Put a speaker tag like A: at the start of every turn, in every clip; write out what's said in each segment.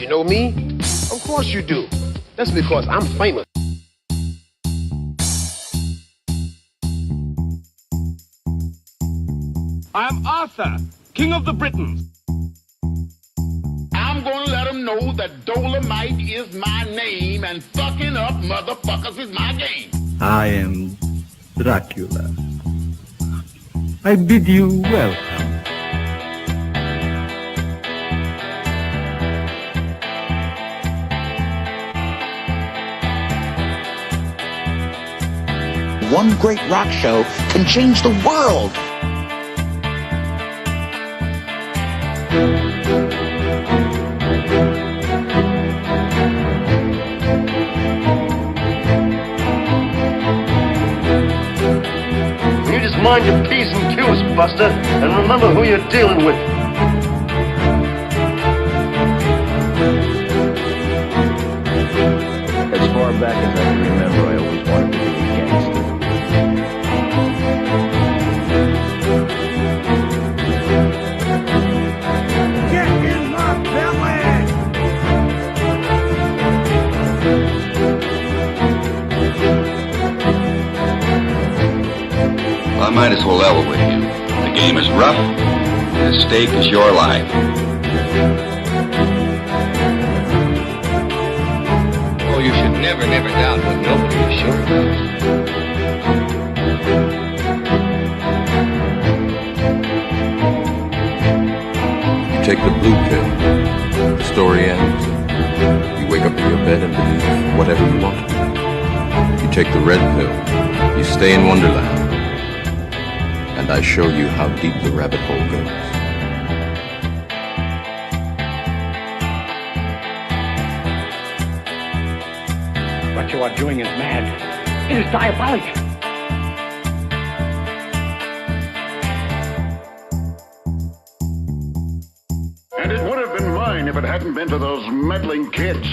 A: You know me? Of course you do. That's because I'm famous. I'm Arthur, King of the Britons.
B: I'm gonna let them know that Dolomite is my name and fucking up motherfuckers is my game.
C: I am Dracula. I bid you welcome.
B: One great rock show can change the world.
A: You just mind your P's and Q's, Buster, and remember who you're dealing with.
D: As far back as I can remember, I always wanted to be a gangster.
C: Get in my belly!
E: I might as well level with you. The game is rough, and the stake is your life. Oh, you should never doubt what nobody is sure of.
F: You take the blue pill, the story ends. You wake up in your bed and believe whatever you want to. You take the red pill, you stay in Wonderland. And I show you how deep the rabbit hole goes.
D: What you are doing is mad. It is diabolical.
B: And it would have been mine if it hadn't been to those meddling kids.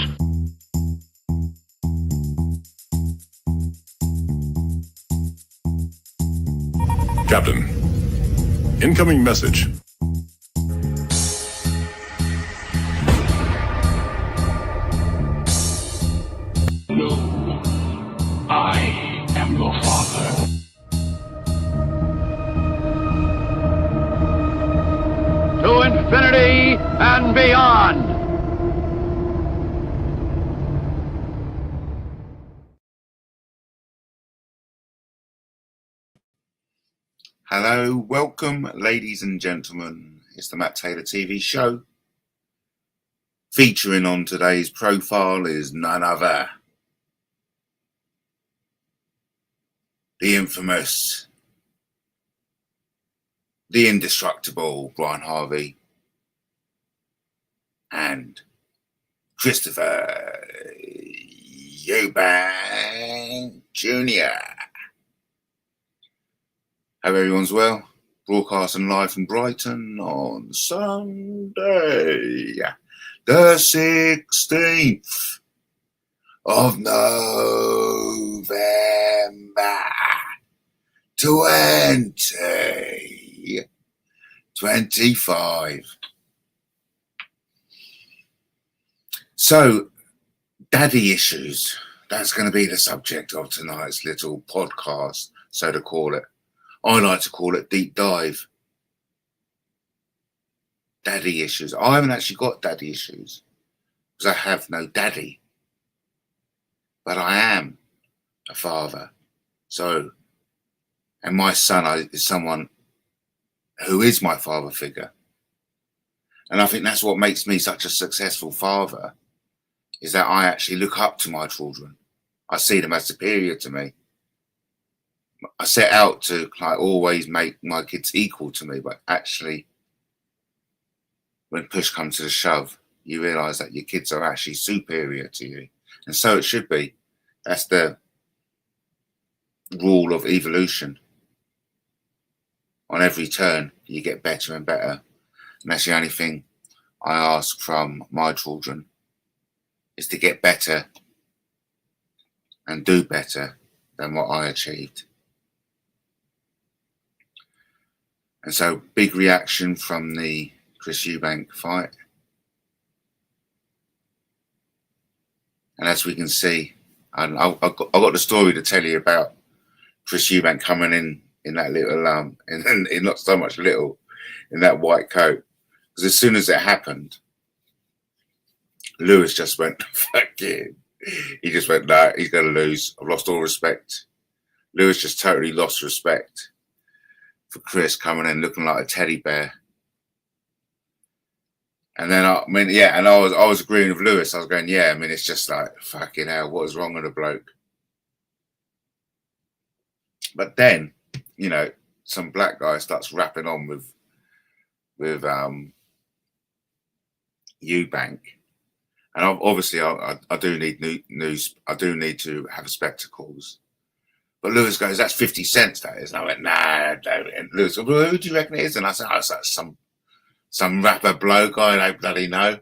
G: Captain, incoming message.
B: No, I am your father.
A: To infinity and beyond.
H: Hello, welcome, ladies and gentlemen. It's the Matt Taylor TV show. Featuring on today's profile is none other. The infamous, the indestructible Brian Harvey and Christopher Eubank Jr. Hope everyone's well. Broadcasting live from Brighton on Sunday, the 16th of November 2025. So, daddy issues. That's going to be the subject of tonight's little podcast, so to call it. I like to call it deep dive. Daddy issues. I haven't actually got daddy issues because I have no daddy. But I am a father. So, and my son is someone who is my father figure. And I think that's what makes me such a successful father, is that I actually look up to my children. I see them as superior to me. I set out to always make my kids equal to me, but actually, when push comes to the shove, you realise that your kids are actually superior to you. And so it should be. That's the rule of evolution. On every turn, you get better and better. And that's the only thing I ask from my children, is to get better and do better than what I achieved. And so, big reaction from the Chris Eubank fight. And as we can see, and I've got the story to tell you about Chris Eubank coming in that little in not so much little, in that white coat. Because as soon as it happened, Lewis just went, fuck you. He just went, no, he's going to lose. I've lost all respect. Lewis just totally lost respect for Chris coming in looking like a teddy bear. And then I was agreeing with Lewis. I was going, yeah, I mean, it's just like, fucking hell, what is wrong with the bloke? But then, you know, some black guy starts rapping on with Eubank. And obviously I do need news. I do need to have spectacles. But Lewis goes, that's 50 cents, that is. And I went, nah, don't. And Lewis goes, well, who do you reckon it is? And I said, oh, it's like some rapper bloke, I don't bloody know.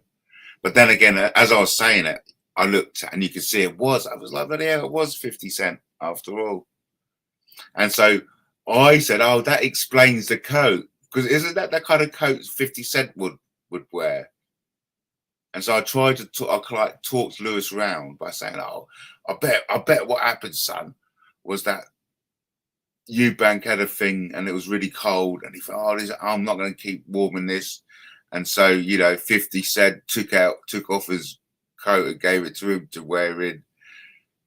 H: But then again, as I was saying it, I looked and you could see it was. I was like, bloody hell, it was 50 cent after all. And so I said, oh, that explains the coat. Because isn't that the kind of coat 50 Cent would wear? And so I tried to talk Lewis around by saying, oh, I bet what happened, son, was that Eubank had a thing and it was really cold. And he thought, oh, I'm not going to keep warming this. And so, you know, 50 Cent took off his coat and gave it to him to wear in.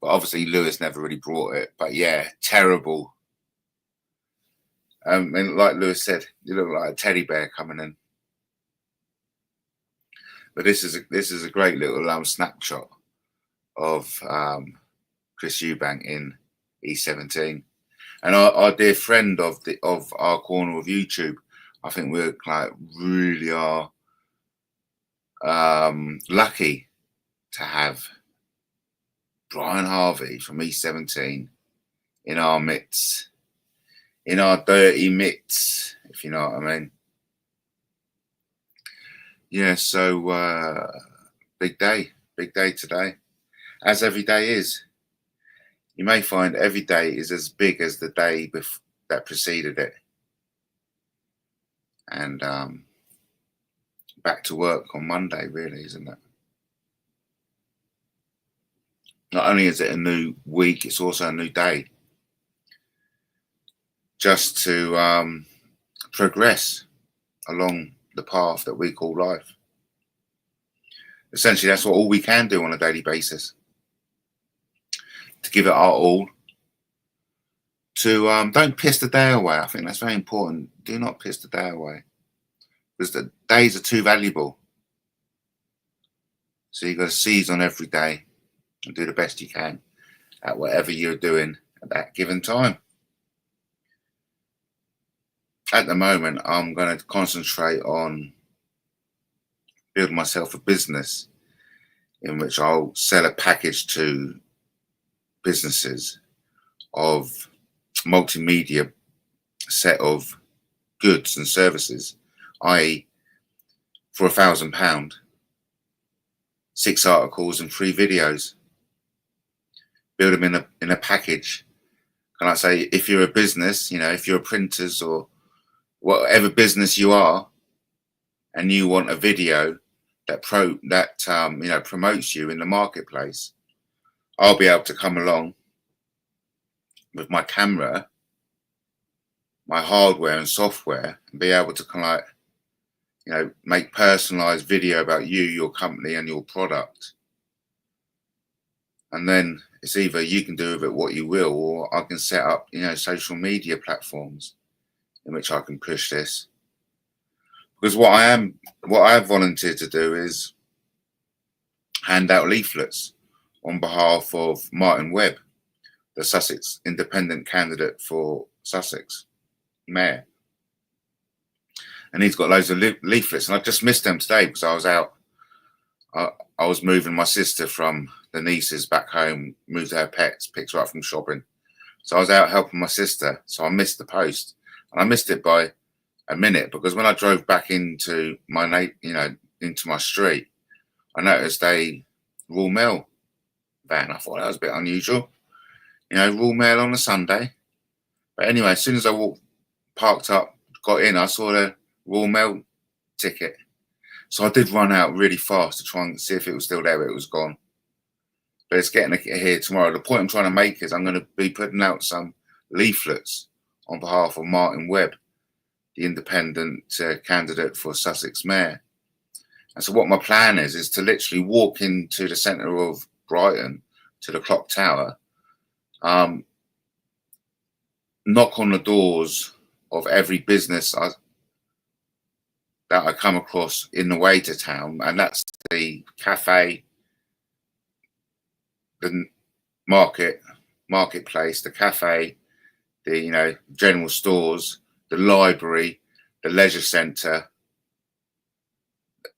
H: But obviously Lewis never really brought it. But yeah, terrible. And like Lewis said, you look like a teddy bear coming in. But this is a great little snapshot of Chris Eubank in E17, and our dear friend of our corner of YouTube. I think we're like really are lucky to have Brian Harvey from E17 in our midst, in our dirty midst, if you know what I mean. Yeah, so big day today, as every day is. You may find every day is as big as the day that preceded it. And back to work on Monday, really, isn't it? Not only is it a new week, it's also a new day. Just to progress along the path that we call life. Essentially, that's all we can do on a daily basis. To give it our all. To don't piss the day away. I think that's very important. Do not piss the day away, because the days are too valuable. So you've got to seize on every day and do the best you can at whatever you're doing at that given time. At the moment, I'm going to concentrate on building myself a business in which I'll sell a package to businesses of multimedia set of goods and services, i.e. for £1,000, 6 articles and 3 videos. Build them in a package. Can I say, if you're a business, you know, if you're a printers or whatever business you are, and you want a video that promotes you in the marketplace, I'll be able to come along with my camera, my hardware and software, and be able to make personalized video about you, your company, and your product. And then it's either you can do with it what you will, or I can set up, social media platforms in which I can push this. Because what I've volunteered to do is hand out leaflets on behalf of Martin Webb, the Sussex independent candidate for Sussex mayor. And he's got loads of leaflets, and I just missed them today because I was out. I was moving my sister from the nieces back home, moved her pets, picked her up from shopping. So I was out helping my sister, so I missed the post. And I missed it by a minute because when I drove back into my, into my street, I noticed a Royal Mail van. I thought that was a bit unusual, Royal Mail on a Sunday. But anyway, as soon as I parked up, got in, I saw the Royal Mail ticket. So I did run out really fast to try and see if it was still there, but it was gone. but it's getting here tomorrow. The point I'm trying to make is I'm going to be putting out some leaflets on behalf of Martin Webb, the independent candidate for Sussex Mayor. And so what my plan is to literally walk into the centre of Brighton, to the clock tower, knock on the doors of every business that I come across in the way to town, and that's the cafe, the marketplace, the cafe, the general stores, the library, the leisure centre,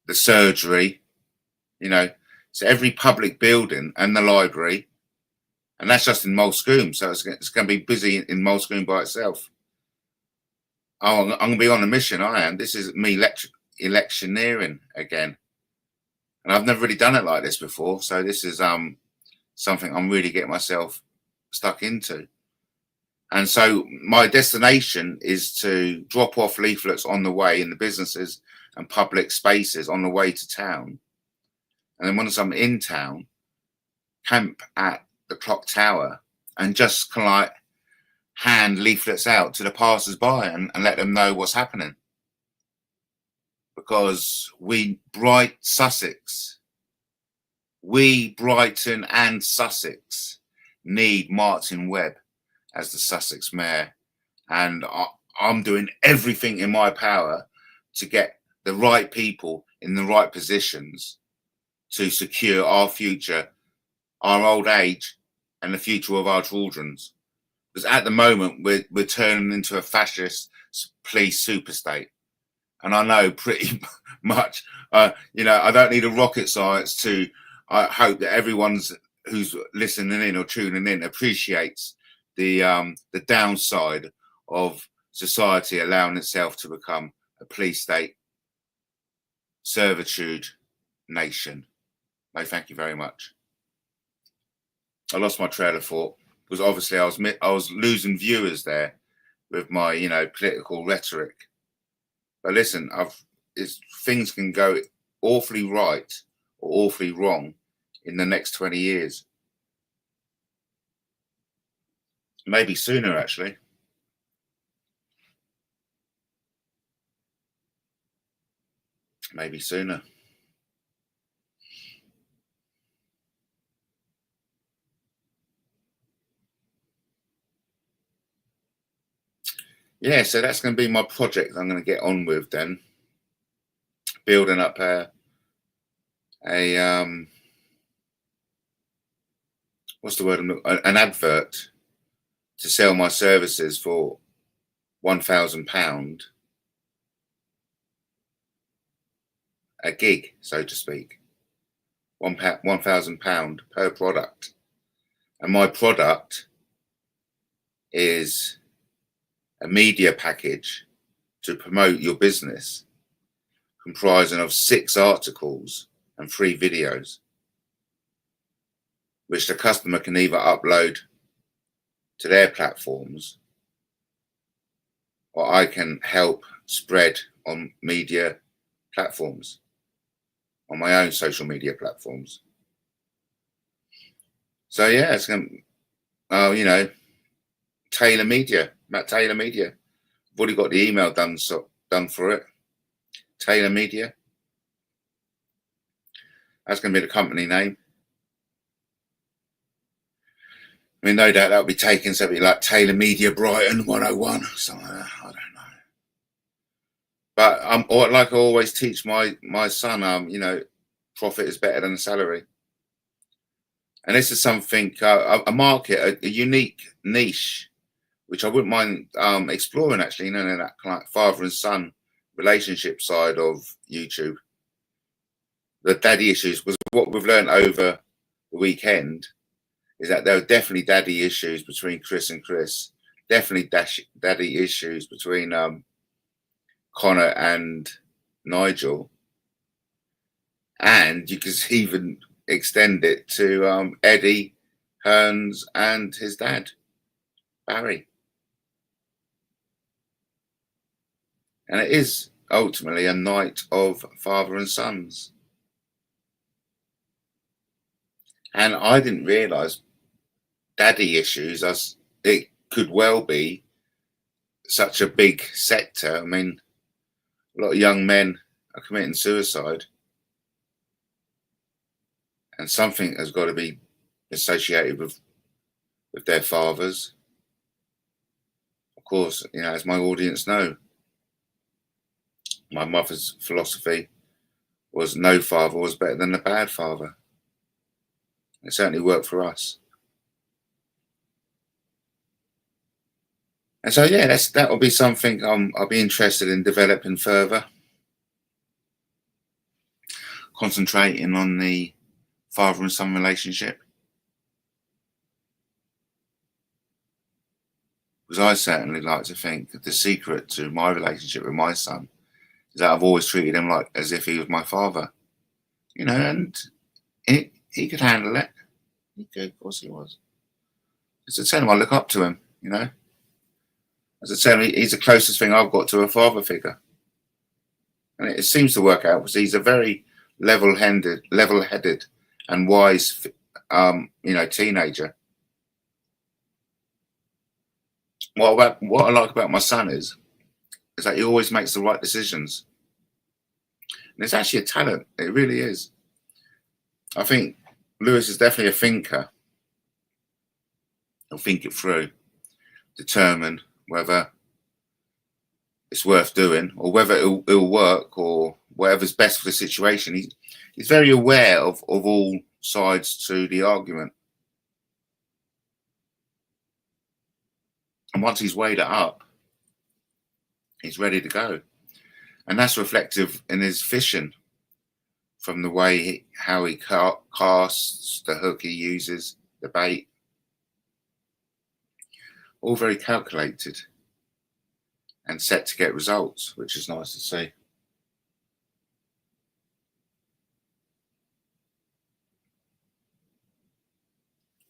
H: the surgery, so every public building and the library, and that's just in Moulsecoomb. So it's going to be busy in Moulsecoomb by itself. I'm going to be on a mission. I am. This is me electioneering again, and I've never really done it like this before. So this is something I'm really getting myself stuck into. And so my destination is to drop off leaflets on the way in the businesses and public spaces on the way to town. And then once I'm in town, camp at the clock tower and just kind of like hand leaflets out to the passers-by and let them know what's happening. Because we Brighton and Sussex need Martin Webb as the Sussex Mayor. And I'm doing everything in my power to get the right people in the right positions to secure our future, our old age, and the future of our children's. Because at the moment, we're turning into a fascist police superstate. And I know pretty much, I don't need a rocket science to hope that everyone's who's listening in or tuning in appreciates the downside of society allowing itself to become a police state servitude nation. No, thank you very much. I lost my trail of thought because obviously I was losing viewers there with my political rhetoric. But listen, things can go awfully right or awfully wrong in the next 20 years. Maybe sooner, actually. Maybe sooner. Yeah, so that's going to be my project I'm going to get on with then. Building up what's the word? An advert to sell my services for £1,000 a gig, so to speak. £1,000 per product. And my product is a media package to promote your business, comprising of 6 articles and 3 videos, which the customer can either upload to their platforms or I can help spread on media platforms, on my own social media platforms. So yeah, it's going to, Taylor Media, Matt Taylor Media. I've already got the email done for it. Taylor Media. That's going to be the company name. I mean, no doubt that'll be taken, so it'll be like Taylor Media Brighton 101, something like that. I don't know. But like I always teach my son, profit is better than salary. And this is something, a market, a unique niche, which I wouldn't mind exploring actually, in that kind of father and son relationship side of YouTube. The daddy issues, because what we've learned over the weekend is that there are definitely daddy issues between Chris and Chris. Definitely daddy issues between Connor and Nigel. And you can even extend it to Eddie Hearns and his dad, Barry. And it is ultimately a night of father and sons. And I didn't realise daddy issues, it could well be such a big sector. I mean, a lot of young men are committing suicide, and something has got to be associated with their fathers. Of course, you know, as my audience know, my mother's philosophy was no father was better than a bad father. It certainly worked for us. And so, yeah, that will be something I'll be interested in developing further. Concentrating on the father and son relationship. Because I certainly like to think that the secret to my relationship with my son is that I've always treated him like as if he was my father. You know, and he could handle it. He could, of course he was. As I tell him, I look up to him, you know. As I tell him, he's the closest thing I've got to a father figure. And it seems to work out because he's a very level-headed and wise, you know, teenager. What I like about my son is that he always makes the right decisions. And it's actually a talent. It really is. I think Lewis is definitely a thinker. He'll think it through, determine whether it's worth doing or whether it'll work or whatever's best for the situation. He's very aware of all sides to the argument. And once he's weighed it up, he's ready to go. And that's reflective in his fishing, from the way how he casts, the hook he uses, the bait. All very calculated and set to get results, which is nice to see.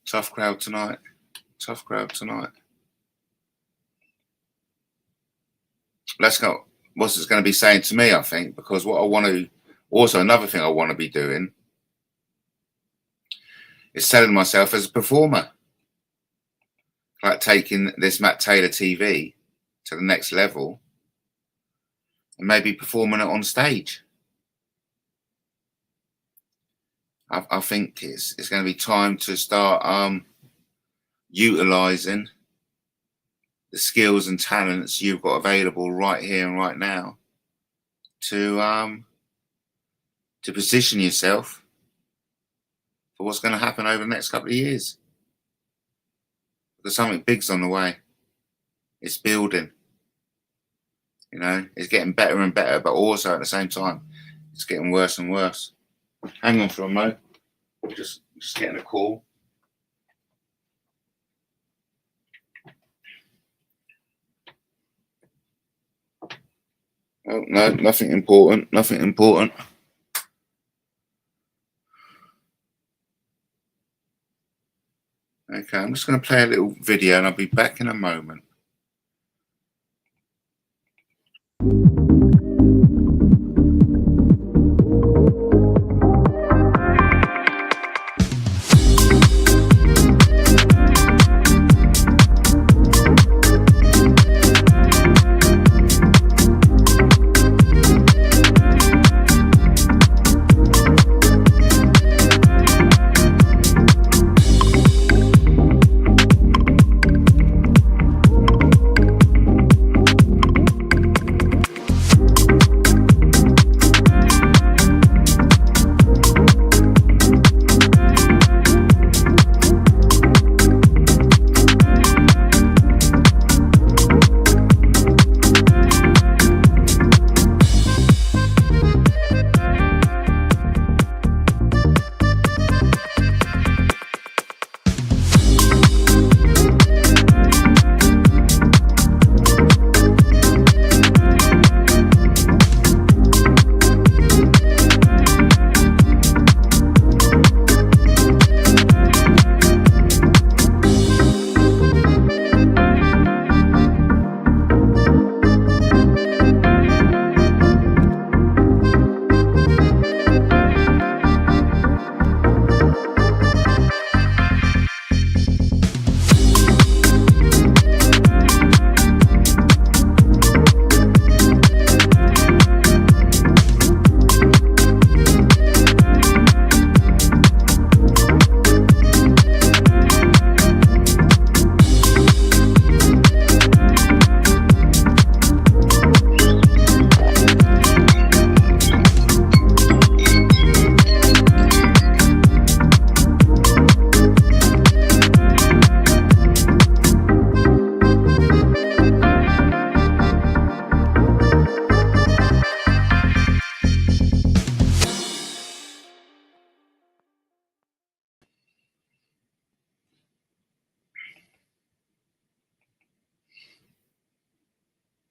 H: Tough crowd tonight. Tough crowd tonight. Let's go. What's it's going to be saying to me, I think, because what I want to, also another thing I want to be doing is selling myself as a performer. Like taking this MattTaylorTV to the next level and maybe performing it on stage. I think it's going to be time to start utilising the skills and talents you've got available right here and right now to position yourself for what's going to happen over the next couple of years. Because something big's on the way. It's building. You know, it's getting better and better, but also at the same time, it's getting worse and worse. Hang on for a moment. Just getting a call. Oh, no, nothing important. Nothing important. Okay, I'm just going to play a little video and I'll be back in a moment.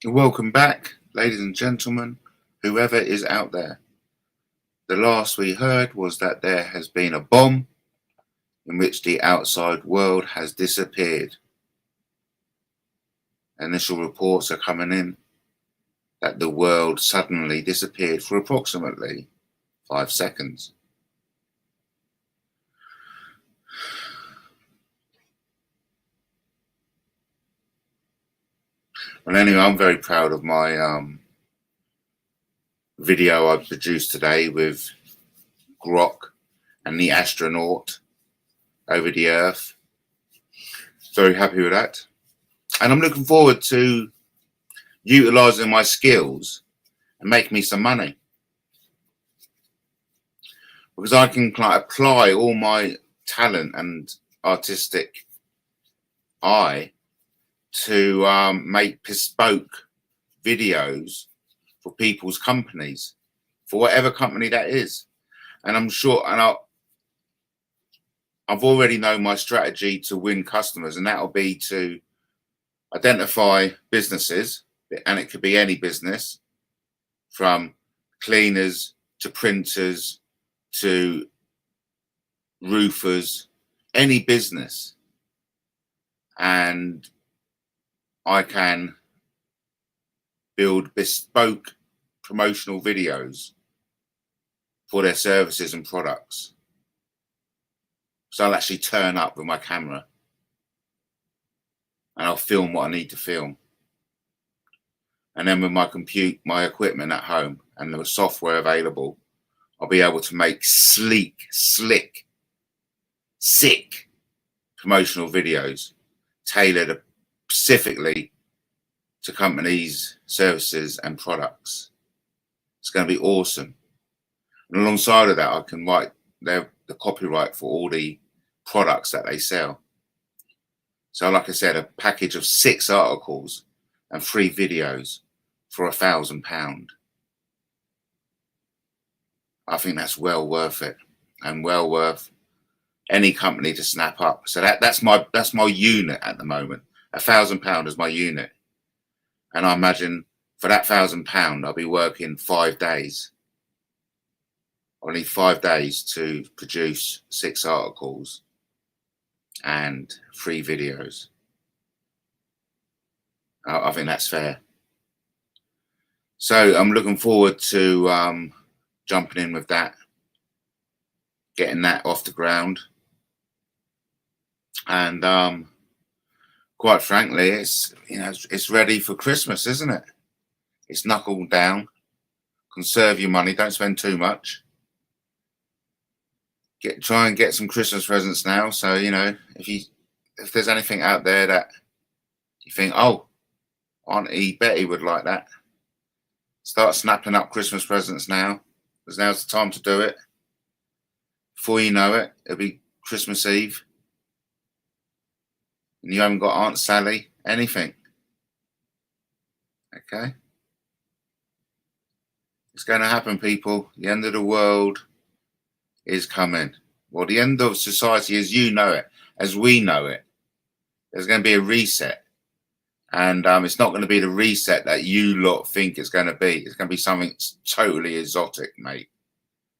H: Welcome back, ladies and gentlemen, whoever is out there. The last we heard was that there has been a bomb in which the outside world has disappeared. Initial reports are coming in that the world suddenly disappeared for approximately 5 seconds. Well, anyway, I'm very proud of my video I produced today with Grok and the astronaut over the Earth. Very happy with that. And I'm looking forward to utilizing my skills and make me some money. Because I can apply all my talent and artistic eye to make bespoke videos for people's companies, for whatever company that is. And I'm sure, and I've already known my strategy to win customers, and that'll be to identify businesses, and it could be any business, from cleaners to printers to roofers, any business. And I can build bespoke promotional videos for their services and products. So I'll actually turn up with my camera and I'll film what I need to film. And then with my equipment at home and the software available, I'll be able to make sleek, slick, sick promotional videos tailored specifically to companies, services and products. It's going to be awesome. And alongside of that, I can write the copyright for all the products that they sell. So like I said, a package of 6 articles and 3 videos for £1,000. I think that's well worth it, and well worth any company to snap up. So that's my unit at the moment. £1,000 is my unit. And I imagine for that £1,000, I'll be working 5 days. I'll need 5 days to produce 6 articles and 3 videos. I think that's fair. So I'm looking forward to jumping in with that, getting that off the ground. And quite frankly, it's ready for Christmas, isn't it? It's knuckle down, conserve your money, don't spend too much. Try and get some Christmas presents now. So, you know, if there's anything out there that you think, oh, Auntie Betty would like that, start snapping up Christmas presents now, because now's the time to do it. Before you know it, it'll be Christmas Eve, and you haven't got Aunt Sally anything. Okay? It's going to happen, people. The end of the world is coming. Well, the end of society as you know it, as we know it. There's going to be a reset. And it's not going to be the reset that you lot think it's going to be. It's going to be something totally exotic, mate.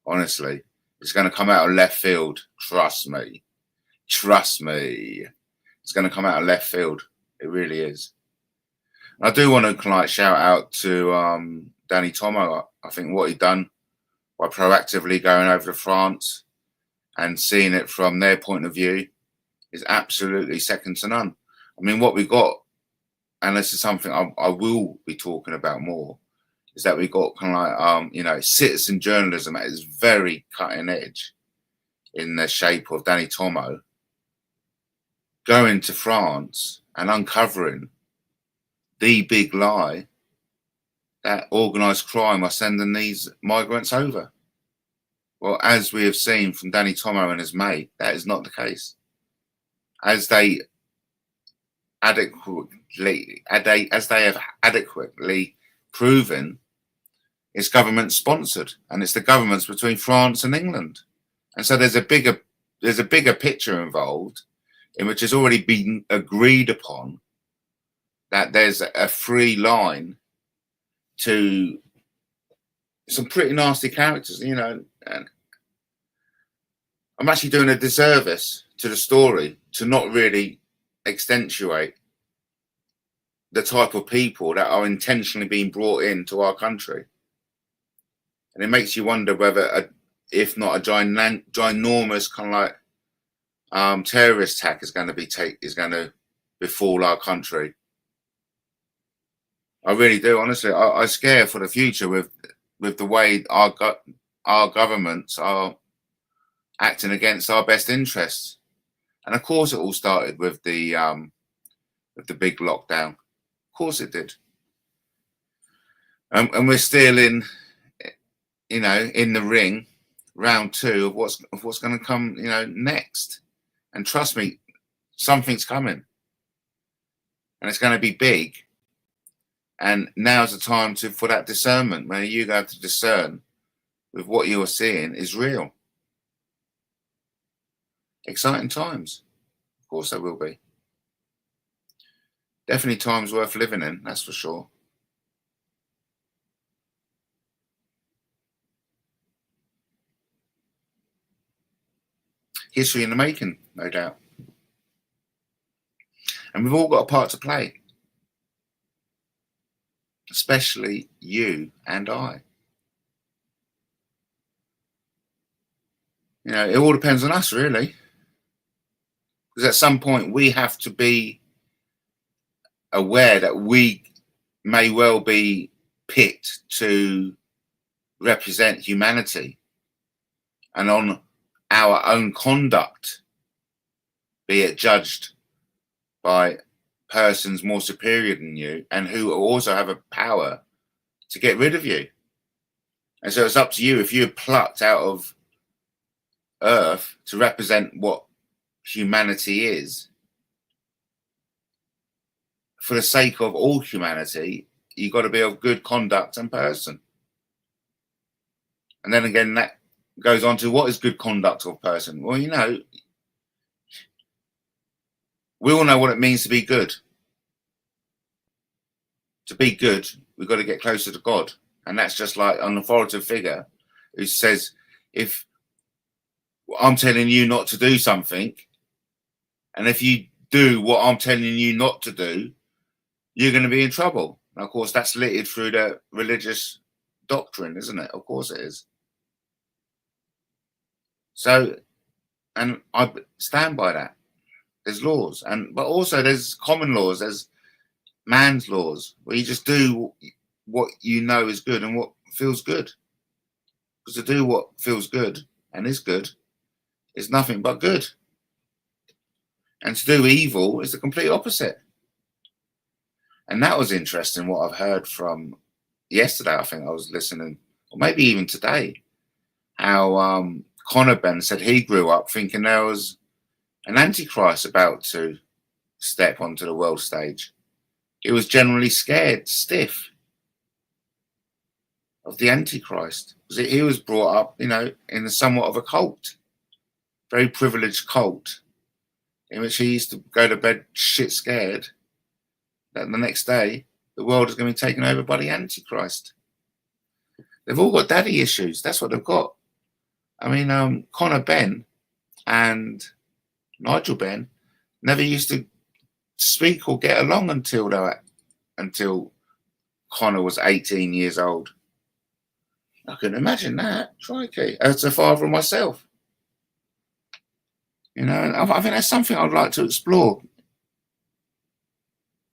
H: Honestly. It's going to come out of left field. Trust me. Trust me. It's going to come out of left field. It really is. And I do want to shout out to Danny Tomo. I think what he done by proactively going over to France and seeing it from their point of view is absolutely second to none. I mean, what we got, and this is something I will be talking about more, is that we got citizen journalism that is very cutting edge in the shape of Danny Tomo going to France and uncovering the big lie that organised crime are sending these migrants over. Well, as we have seen from Danny Tomo and his mate, that is not the case. As they have adequately proven, it's government sponsored, and it's the governments between France and England. And so there's a bigger picture involved, in which has already been agreed upon that there's a free line to some pretty nasty characters, you know, and I'm actually doing a disservice to the story to not really accentuate the type of people that are intentionally being brought into our country. And it makes you wonder whether, if not a ginormous kind of like terrorist attack is going to befall our country. I really do, honestly. I scare for the future with the way our governments are acting against our best interests. And of course, it all started with the big lockdown. Of course, it did. And we're still in, you know, in the ring, round 2 of what's going to come, you know, next. And trust me, something's coming, and it's going to be big. And now's the time for that discernment, where you have to discern with what you are seeing is real. Exciting times. Of course there will be. Definitely times worth living in, that's for sure. History in the making, no doubt. And we've all got a part to play. Especially you and I. You know, it all depends on us, really. Because at some point we have to be aware that we may well be picked to represent humanity, and on our own conduct, be it judged by persons more superior than you and who also have a power to get rid of you. And so it's up to you, if you're plucked out of earth to represent what humanity is, for the sake of all humanity, you've got to be of good conduct and person. And then again, that goes on to what is good conduct of person. Well, you know, we all know what it means to be good. To be good, we've got to get closer to God. And that's just like an authoritative figure who says, if I'm telling you not to do something, and if you do what I'm telling you not to do, you're going to be in trouble. And of course, that's littered through the religious doctrine, isn't it? Of course it is. So, and I stand by that. There's laws, but also there's common laws. There's man's laws, where you just do what you know is good and what feels good. Because to do what feels good and is good is nothing but good. And to do evil is the complete opposite. And that was interesting, what I've heard from yesterday. I think I was listening, or maybe even today, how Conor Ben said he grew up thinking there was an antichrist about to step onto the world stage. He was generally scared, stiff of the antichrist, because he was brought up, you know, in somewhat of a cult, very privileged cult, in which he used to go to bed shit scared that the next day the world is going to be taken over by the antichrist. They've all got daddy issues. That's what they've got. I mean, Conor Ben and Nigel Ben never used to speak or get along until Conor was 18 years old. I couldn't imagine that. Crikey. As a father of myself. You know, and I think that's something I'd like to explore.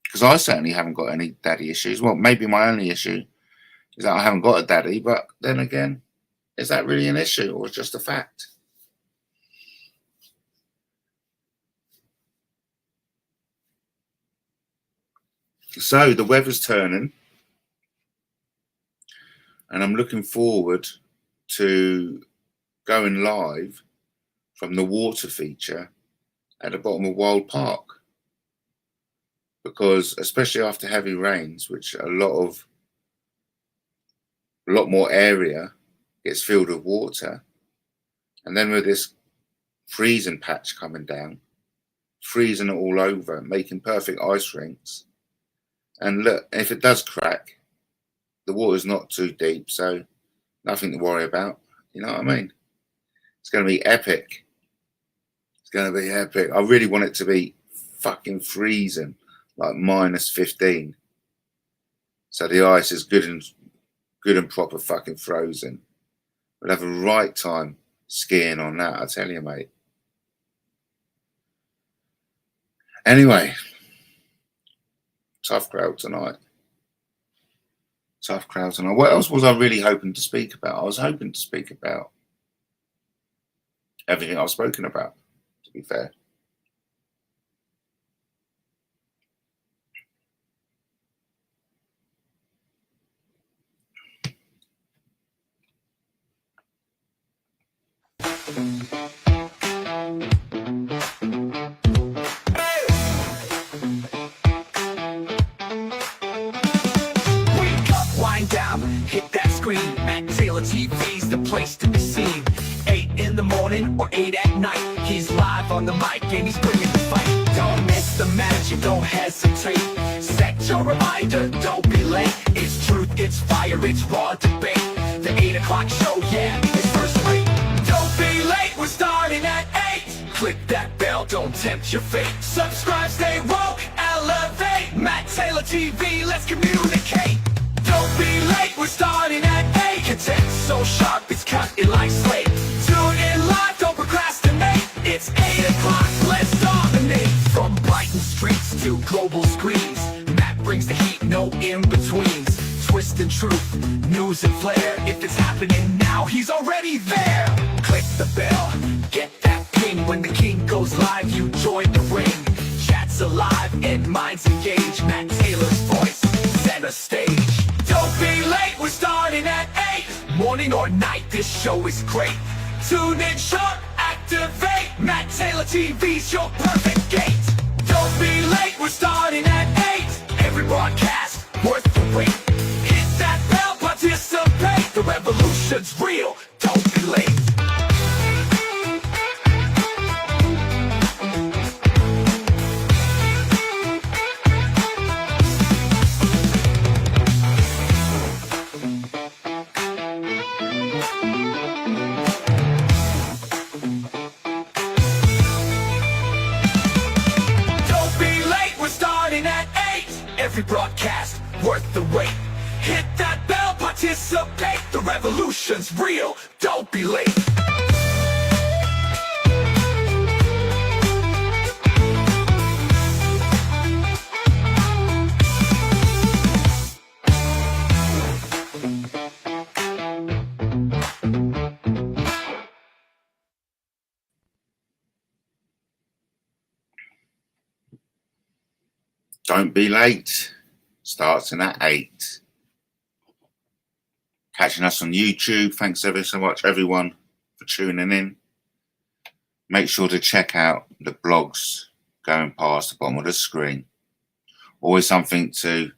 H: Because I certainly haven't got any daddy issues. Well, maybe my only issue is that I haven't got a daddy. But then again, is that really an issue, or just a fact? So the weather's turning, and I'm looking forward to going live from the water feature at the bottom of Wild Park, because especially after heavy rains, which a lot more area gets filled with water, and then with this freezing patch coming down, freezing it all over, making perfect ice rinks, And look, if it does crack, the water's not too deep, so nothing to worry about. You know what I mean? It's going to be epic. It's going to be epic. I really want it to be fucking freezing, like -15. So the ice is good and proper fucking frozen. We'll have a right time skiing on that, I tell you, mate. Anyway, tough crowd tonight. Tough crowd tonight. What else was I really hoping to speak about? I was hoping to speak about everything I've spoken about, to be fair.
I: Hit that screen, MattTaylorTV's the place to be seen. 8 in the morning or 8 at night, he's live on the mic and he's bringing the fight. Don't miss the magic, don't hesitate. Set your reminder, don't be late. It's truth, it's fire, it's raw debate. The 8 o'clock show, yeah, it's first rate. Don't be late, we're starting at 8. Click that bell, don't tempt your fate. Subscribe, stay woke, elevate. MattTaylorTV, let's communicate. Don't be late, we're starting at 8. Content so sharp, it's cutting like slate. Tune in live, don't procrastinate. It's 8 o'clock, let's dominate. From Brighton streets to global screens, Matt brings the heat, no in-betweens. Twist and truth, news and flair. If it's happening now, he's already there. Click the bell, get that ping. When the king goes live, you join the ring. Chat's alive and minds engaged. Matt Taylor's voice, center stage. Don't be late, we're starting at 8. Morning or night, this show is great. Tune in sharp, activate. MattTaylorTV's your perfect gate. Don't be late, we're starting at 8. Every broadcast, worth the wait. Hit that bell, participate. The revolution's real, don't be late. Every broadcast, worth the wait. Hit that bell, participate. The revolution's real, don't be late.
H: Don't be late. Starting at 8. Catching us on YouTube. Thanks ever so much, everyone, for tuning in. Make sure to check out the blogs going past the bottom of the screen. Always something to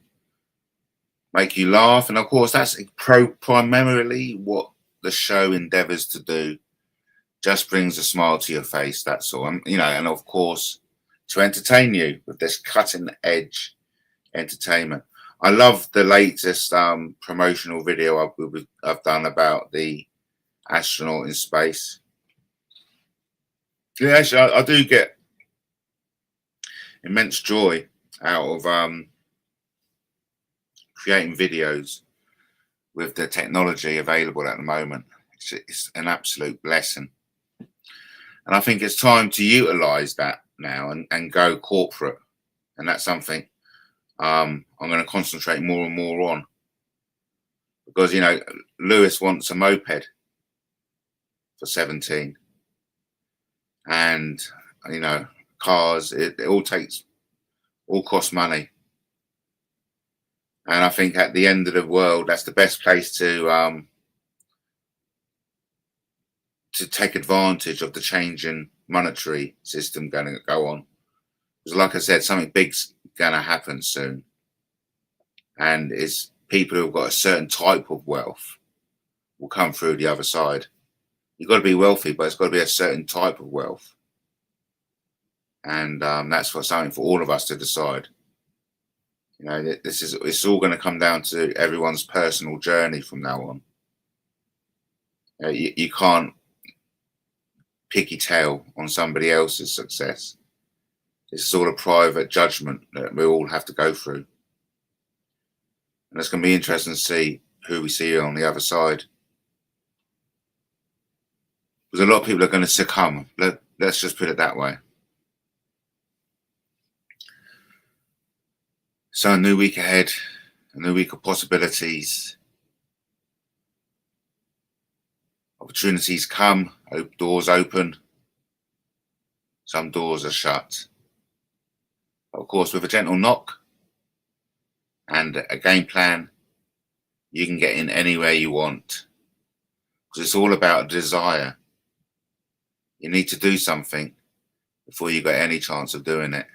H: make you laugh. And of course, that's primarily what the show endeavors to do. Just brings a smile to your face, that's all. And, and of course, to entertain you with this cutting edge entertainment. I love the latest promotional video I've done about the astronaut in space. Yeah, actually, I do get immense joy out of creating videos with the technology available at the moment. It's an absolute blessing. And I think it's time to utilize that now and go corporate. And that's something I'm going to concentrate more and more on. Because, Lewis wants a moped for 17. And, cars, it all costs money. And I think at the end of the world, that's the best place to take advantage of the changing monetary system going to go on. Because like I said, something big's going to happen soon. And it's people who've got a certain type of wealth will come through the other side. You've got to be wealthy, but it's got to be a certain type of wealth. And that's something for all of us to decide. You know, it's all going to come down to everyone's personal journey from now on. You can't picky tail on somebody else's success. It's sort of private judgment that we all have to go through. And it's going to be interesting to see who we see on the other side. Because a lot of people are going to succumb. Let's just put it that way. So a new week ahead, a new week of possibilities. Opportunities come, doors open. Some doors are shut. Of course, with a gentle knock and a game plan, you can get in anywhere you want. Because it's all about desire. You need to do something before you got any chance of doing it.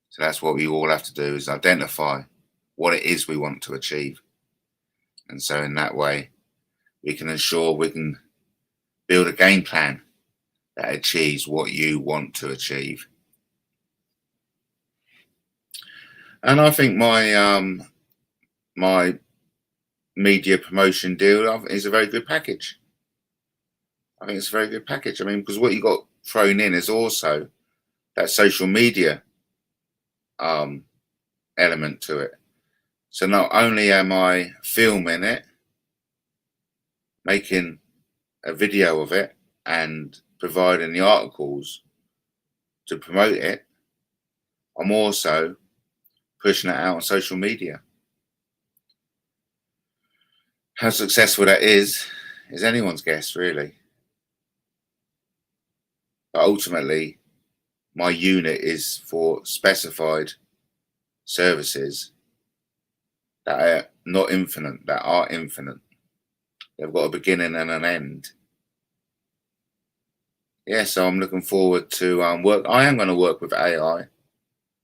H: So that's what we all have to do, is identify what it is we want to achieve. And so in that way, we can ensure we can build a game plan that achieves what you want to achieve. And I think my my media promotion deal is a very good package. I think it's a very good package. I mean, because what you got thrown in is also that social media element to it. So not only am I filming it, making a video of it and providing the articles to promote it, I'm also pushing it out on social media. How successful that is anyone's guess, really. But ultimately, my unit is for specified services that are not infinite, that are infinite. They've got a beginning and an end. Yeah, so I'm looking forward to work. I am going to work with AI.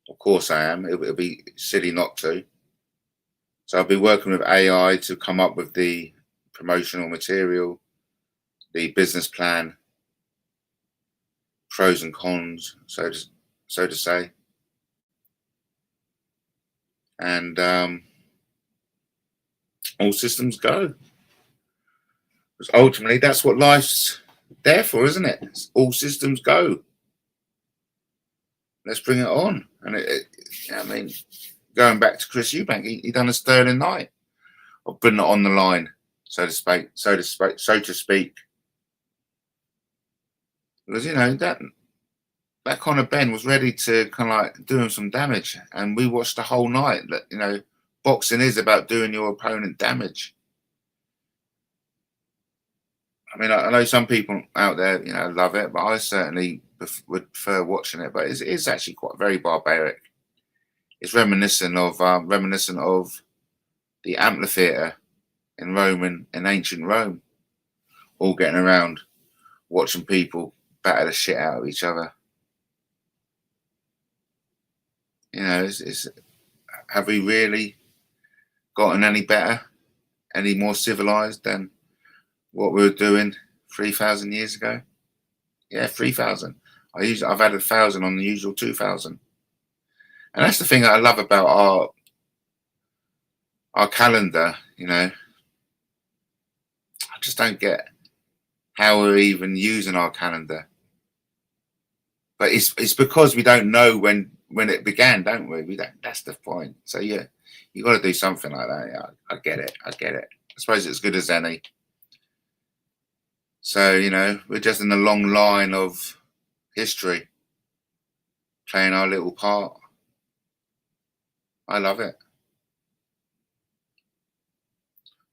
H: Of course I am. It'll be silly not to. So I'll be working with AI to come up with the promotional material, the business plan, pros and cons, so to say. And all systems go. Because ultimately, that's what life's there for, isn't it? It's all systems go. Let's bring it on. And I mean, going back to Chris Eubank, he done a sterling night of putting it on the line, so to speak. Because you know that kind of Ben was ready to kind of like do him some damage, and we watched the whole night. That, you know, boxing is about doing your opponent damage. I mean, I know some people out there, you know, love it, but I certainly would prefer watching it. But it's actually quite very barbaric. It's reminiscent of the amphitheater in Rome, in ancient Rome, all getting around, watching people batter the shit out of each other. You know, have we really gotten any better, any more civilized than what we were doing 3,000 years ago? Yeah, 3,000. I've had 1,000 on the usual 2,000, and that's the thing that I love about our calendar. You know, I just don't get how we're even using our calendar. But it's because we don't know when it began, don't we? We don't. That's the point. So yeah, you got to do something like that. Yeah, I get it. I suppose it's as good as Zany. So, you know, we're just in a long line of history, playing our little part. I love it.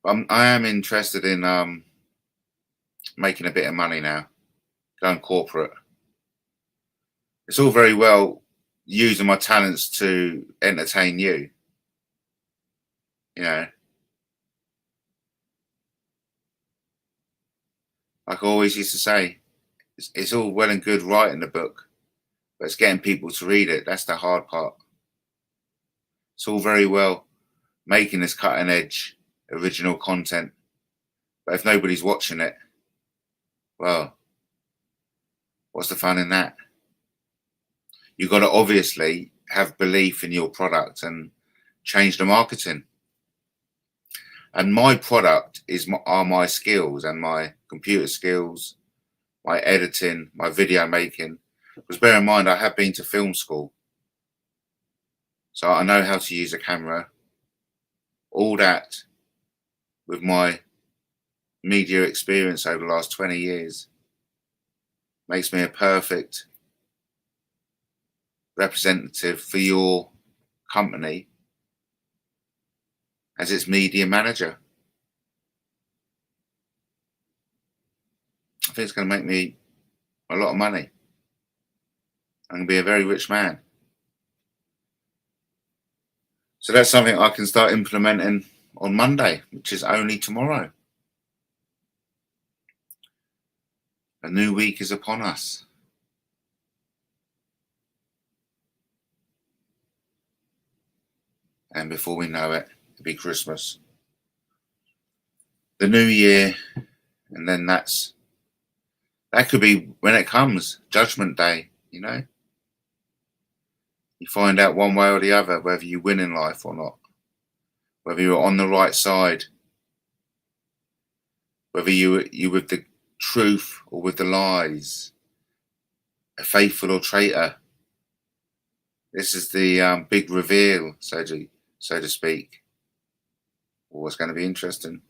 H: I am interested in making a bit of money now, going corporate. It's all very well using my talents to entertain you, you know. Like I always used to say, it's all well and good writing the book, but it's getting people to read it. That's the hard part. It's all very well making this cutting edge original content, but if nobody's watching it, well, what's the fun in that? You've got to obviously have belief in your product and change the marketing. And my product are my skills and my computer skills, my editing, my video making. Because bear in mind, I have been to film school. So I know how to use a camera. All that with my media experience over the last 20 years makes me a perfect representative for your company as its media manager. I think it's going to make me a lot of money. I'm going to be a very rich man. So that's something I can start implementing on Monday, which is only tomorrow. A new week is upon us. And before we know it, it'll be Christmas. The new year, and then that could be when it comes, Judgment Day, you know. You find out one way or the other whether you win in life or not, whether you're on the right side, whether you with the truth or with the lies, a faithful or traitor. This is the big reveal, so to speak. Oh, it's going to be interesting.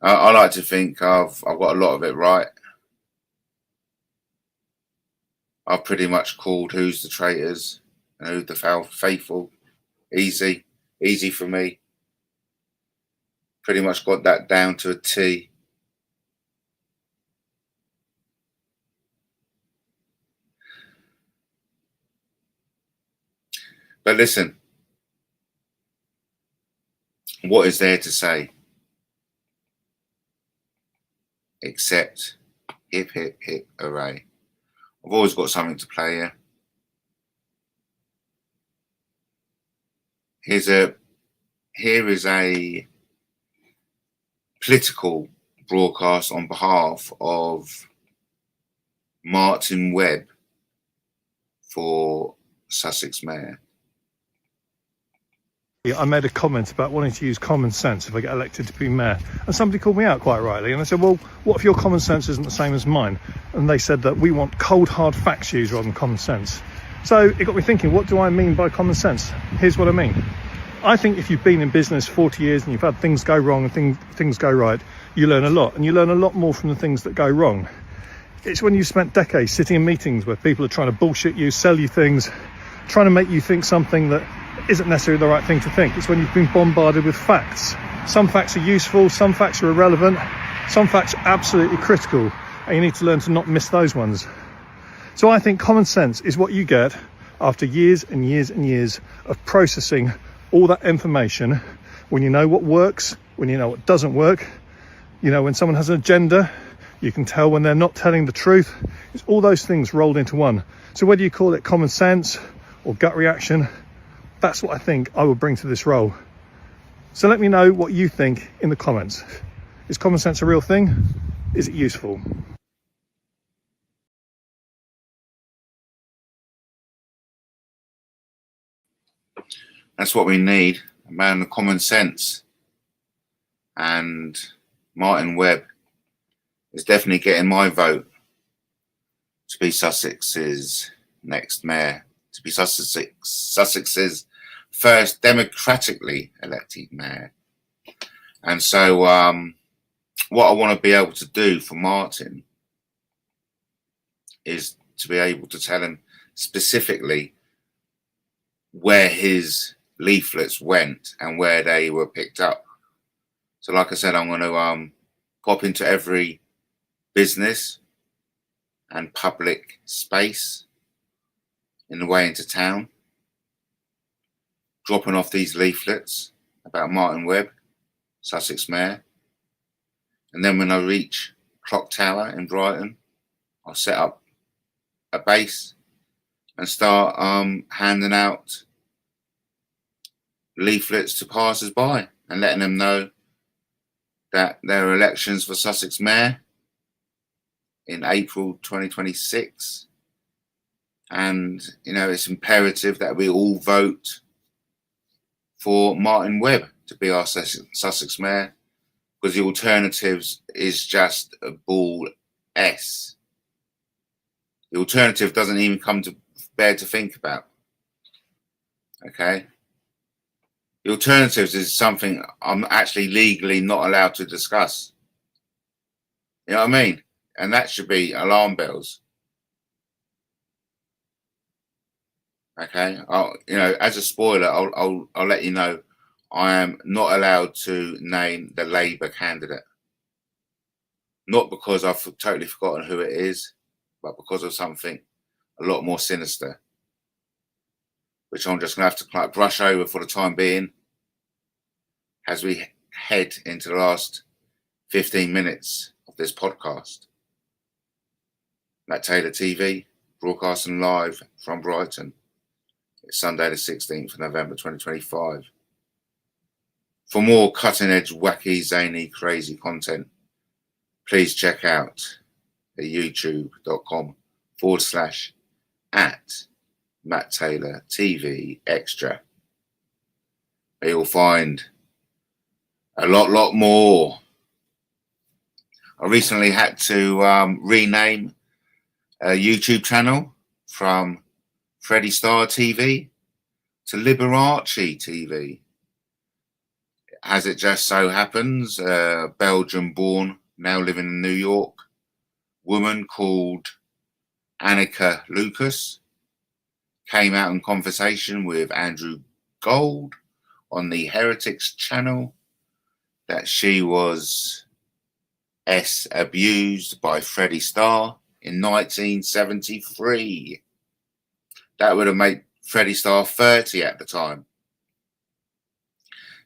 H: I like to think I've got a lot of it right. I've pretty much called who's the traitors and who's the faithful. Easy for me. Pretty much got that down to a T. But listen, what is there to say except hip, hip, hip, hooray. I've always got something to play here. Here is a political broadcast on behalf of Martin Webb for Sussex Mayor.
J: I made a comment about wanting to use common sense if I get elected to be mayor, and somebody called me out quite rightly, and I said, well, what if your common sense isn't the same as mine? And they said that we want cold hard facts used rather than common sense. So it got me thinking, what do I mean by common sense? Here's what I mean. I think if you've been in business 40 years and you've had things go wrong and things go right, you learn a lot, and you learn a lot more from the things that go wrong. It's when you've spent decades sitting in meetings where people are trying to bullshit you, sell you things, trying to make you think something that isn't necessarily the right thing to think. It's when you've been bombarded with facts. Some facts are useful, some facts are irrelevant, some facts are absolutely critical, and you need to learn to not miss those ones. So I think common sense is what you get after years and years and years of processing all that information, when you know what works, when you know what doesn't work, you know when someone has an agenda, you can tell when they're not telling the truth. It's all those things rolled into one. So whether you call it common sense or gut reaction, that's what I think I will bring to this role. So let me know what you think in the comments. Is common sense a real thing? Is it useful?
H: That's what we need, a man of common sense. And Martin Webb is definitely getting my vote to be Sussex's next mayor, to be Sussex's first democratically elected mayor. And so what I want to be able to do for Martin is to be able to tell him specifically where his leaflets went and where they were picked up. So like I said, I'm going to pop into every business and public space in the way into town, dropping off these leaflets about Martin Webb, Sussex Mayor. And then when I reach Clock Tower in Brighton, I'll set up a base and start handing out leaflets to passers-by and letting them know that there are elections for Sussex Mayor in April 2026. And, you know, it's imperative that we all vote for Martin Webb to be our Sussex Mayor, because the alternatives is just a ball S. The alternative doesn't even come to bear to think about. Okay? The alternatives is something I'm actually legally not allowed to discuss. You know what I mean? And that should be alarm bells. Okay? You know, as a spoiler, I'll let you know I am not allowed to name the Labour candidate. Not because I've totally forgotten who it is, but because of something a lot more sinister, which I'm just going to have to like brush over for the time being as we head into the last 15 minutes of this podcast. MattTaylorTV, broadcasting live from Brighton. It's Sunday the 16th of November 2025. For more cutting-edge, wacky, zany, crazy content, please check out the youtube.com/@MattTaylorTV Extra. Where you'll find a lot more. I recently had to rename a YouTube channel from Freddie Star TV to Liberace TV. As it just so happens, a Belgian-born, now living in New York, woman called Annika Lucas came out in conversation with Andrew Gold on the Heretics channel that she was abused by Freddie Starr in 1973. That would have made Freddie Starr 30 at the time.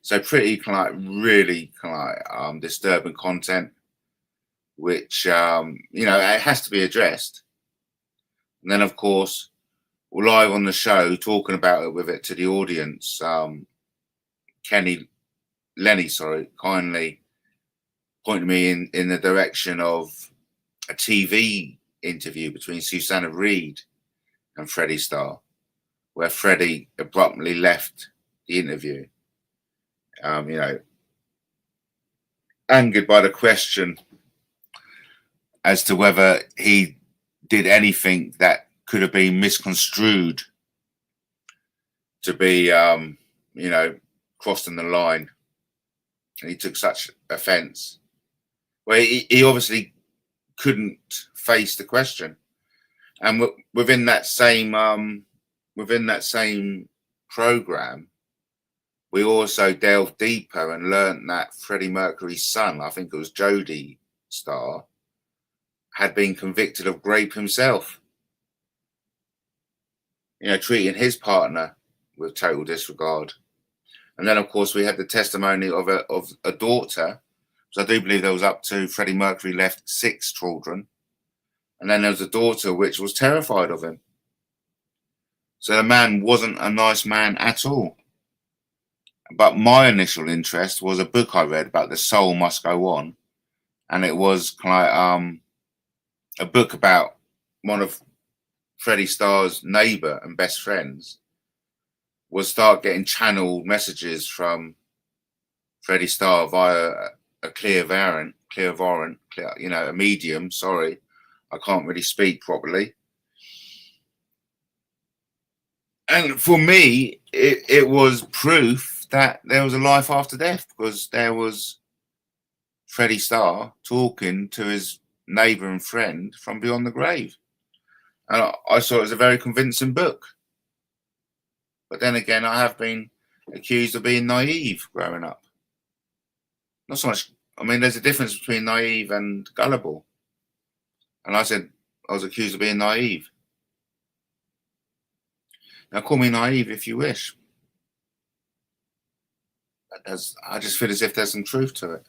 H: So pretty really disturbing content, which you know, it has to be addressed. And then of course, live on the show talking about it with it to the audience, Lenny, kindly pointed me in the direction of a TV interview between Susanna Reid and Freddie Starr, where Freddie abruptly left the interview. You know, angered by the question as to whether he did anything that could have been misconstrued to be, you know, crossing the line. And he took such offence. Well, he obviously couldn't face the question. And within that same program, we also delved deeper and learned that Freddie Mercury's son, I think it was Jody Starr, had been convicted of rape himself. You know, treating his partner with total disregard. And then, of course, we had the testimony of a daughter. So I do believe there was up to Freddie Mercury left 6 children. And then there was a daughter which was terrified of him. So the man wasn't a nice man at all. But my initial interest was a book I read about The Soul Must Go On. And it was like a book about one of Freddie Starr's neighbour and best friends would start getting channeled messages from Freddie Starr via a clairvoyant, you know, a medium. Sorry, I can't really speak properly. And for me, it was proof that there was a life after death, because there was Freddie Starr talking to his neighbour and friend from beyond the grave. And I saw it as a very convincing book. But then again, I have been accused of being naive growing up. Not so much, I mean, there's a difference between naive and gullible. And I said I was accused of being naive. Now, call me naive if you wish. I just feel as if there's some truth to it.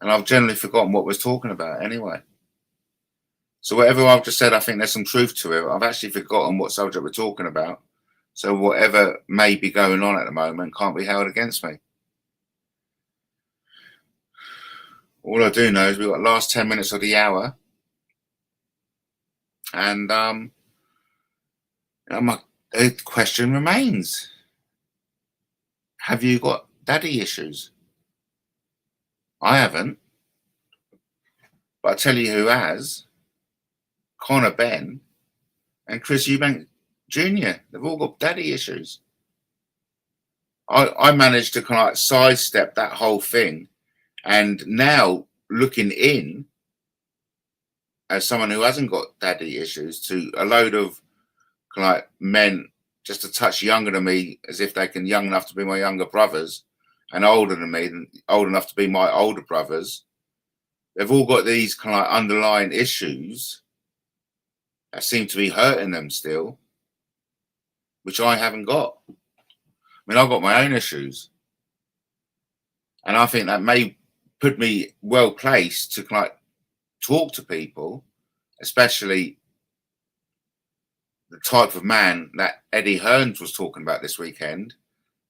H: And I've generally forgotten what we're talking about anyway. So whatever I've just said, I think there's some truth to it. I've actually forgotten what subject we're talking about. So whatever may be going on at the moment can't be held against me. All I do know is we've got the last 10 minutes of the hour. And The question remains, have you got daddy issues? I haven't. But I tell you who has. Connor Ben and Chris Eubank Jr. They've all got daddy issues. I managed to kind of like sidestep that whole thing, and now looking in as someone who hasn't got daddy issues to a load of kind of like men just a touch younger than me, as if they can young enough to be my younger brothers, and older than me, old enough to be my older brothers. They've all got these kind of like underlying issues that seem to be hurting them still, which I haven't got. I mean, I've got my own issues. And I think that may put me well placed to kind of like talk to people, especially the type of man that Eddie Hearns was talking about this weekend,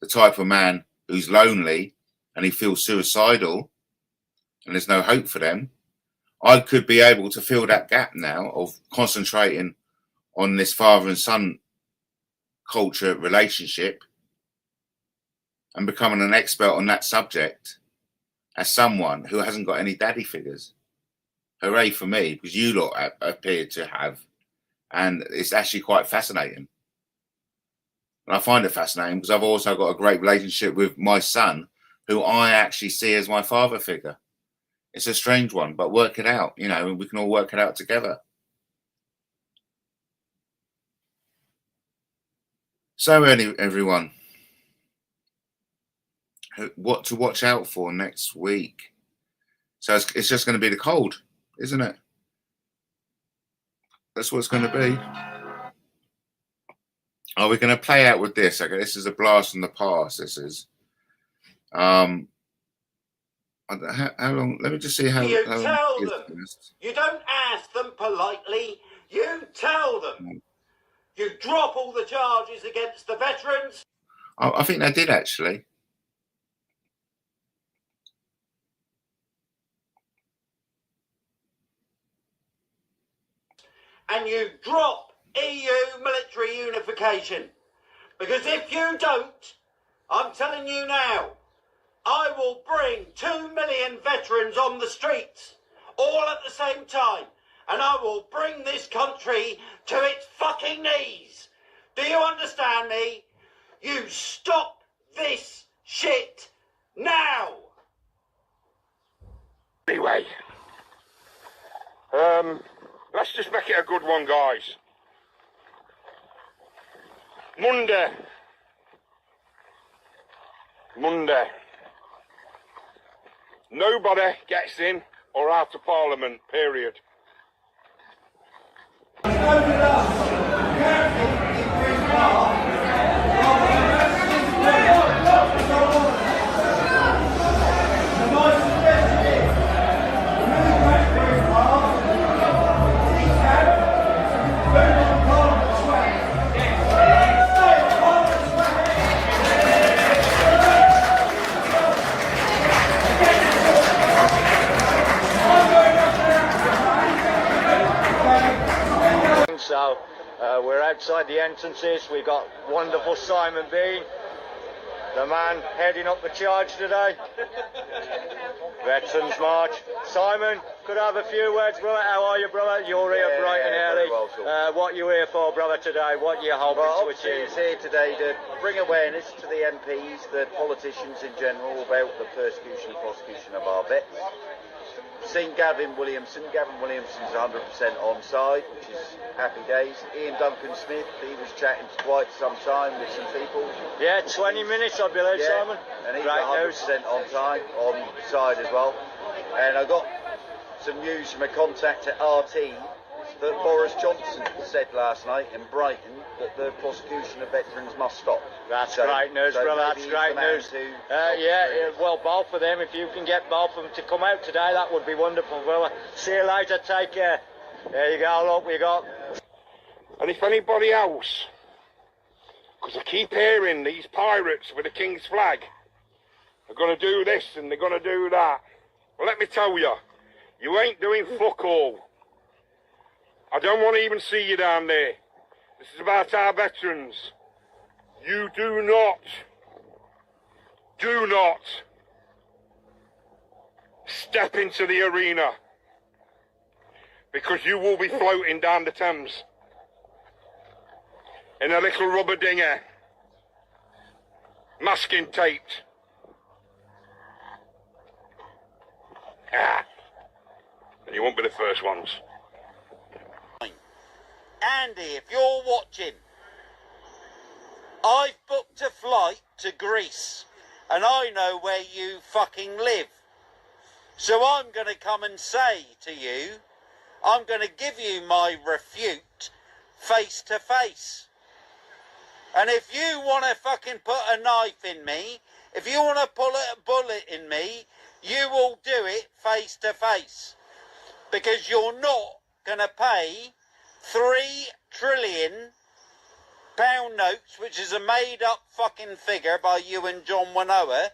H: the type of man who's lonely and he feels suicidal and there's no hope for them. I could be able to fill that gap now of concentrating on this father and son culture relationship and becoming an expert on that subject as someone who hasn't got any daddy figures. Hooray for me, because you lot appear to have, and it's actually quite fascinating. And I find it fascinating because I've also got a great relationship with my son, who I actually see as my father figure. It's a strange one, but work it out, you know, and we can all work it out together. So everyone, what to watch out for next week? So it's just going to be the cold, isn't it? That's what it's going to be. Are we going to play out with this? Okay, this is a blast from the past. This is. How long? Let me just see how.
K: You
H: how
K: tell them. You don't ask them politely. You tell them. You drop all the charges against the veterans.
H: I think they did actually.
K: And you drop EU military unification. Because if you don't, I'm telling you now, I will bring 2 million veterans on the streets, all at the same time, and I will bring this country to its fucking knees. Do you understand me? You stop this shit now!
B: Anyway, let's just make it a good one, guys. Monday. Nobody gets in or out of Parliament, period.
L: So we're outside the entrances. We've got wonderful Simon Bean, the man heading up the charge today. Veterans March. Simon, could I have a few words, brother? How are you, brother? You're here bright and early. What are you here for, brother, today? What are you hoping to achieve?
M: It's here today to bring awareness to the MPs, the politicians in general, about the persecution and prosecution of our vets. Seen Gavin Williamson. Gavin Williamson's 100% on side, which is happy days. Ian Duncan Smith, he was chatting for quite some time with some people.
L: Yeah, 20 minutes, I believe,
M: yeah,
L: Simon.
M: And he's
L: Great
M: 100% on time, on side as well. And I got some news from a contact at RT that Boris Johnson said last night in Brighton that the prosecution of veterans must stop.
L: That's great news, brother. That's great news. Well, both of them, if you can get both of them to come out today, that would be wonderful, brother. See you later. Take care. There you go. Look, we got.
B: And if anybody else, because I keep hearing these pirates with the King's flag are going to do this and they're going to do that. Well, let me tell you, you ain't doing fuck all. I don't want to even see you down there. This is about our veterans. You do not step into the arena, because you will be floating down the Thames in a little rubber dinghy, masking taped. And you won't be the first ones.
K: Andy, if you're watching, I've booked a flight to Greece and I know where you fucking live. So I'm going to come and say to you, I'm going to give you my refute face to face. And if you want to fucking put a knife in me, if you want to pull a bullet in me, you will do it face to face. Because you're not going to pay £3 trillion notes, which is a made up fucking figure by you and John Winoa,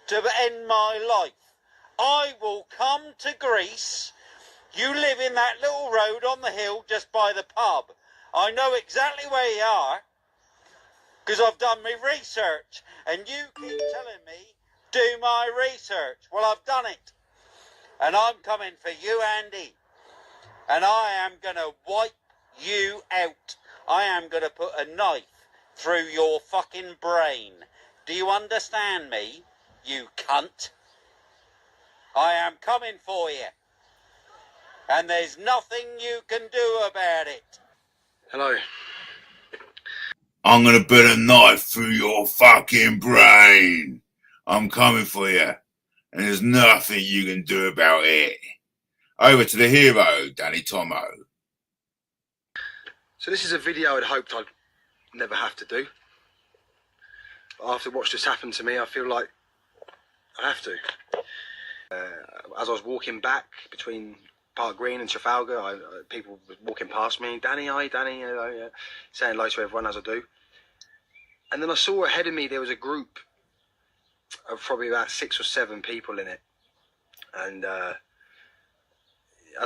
K: to end my life. I will come to Greece. You live in that little road on the hill just by the pub. I know exactly where you are, because I've done my research, and you keep telling me, do my research. Well, I've done it. And I'm coming for you, Andy. And I am going to wipe you out. I am going to put a knife through your fucking brain. Do you understand me, you cunt? I am coming for you. And there's nothing you can do about it.
D: Hello.
H: I'm gonna put a knife through your fucking brain. I'm coming for you. And there's nothing you can do about it. Over to the hero, Danny Tomo.
D: So this is a video I'd hoped I'd never have to do. But after what's just happened to me, I feel like I have to. As I was walking back between Park Green and Trafalgar, people were walking past me. Danny, hi, Danny, saying hello to everyone as I do. And then I saw ahead of me there was a group of probably about 6 or 7 people in it. And as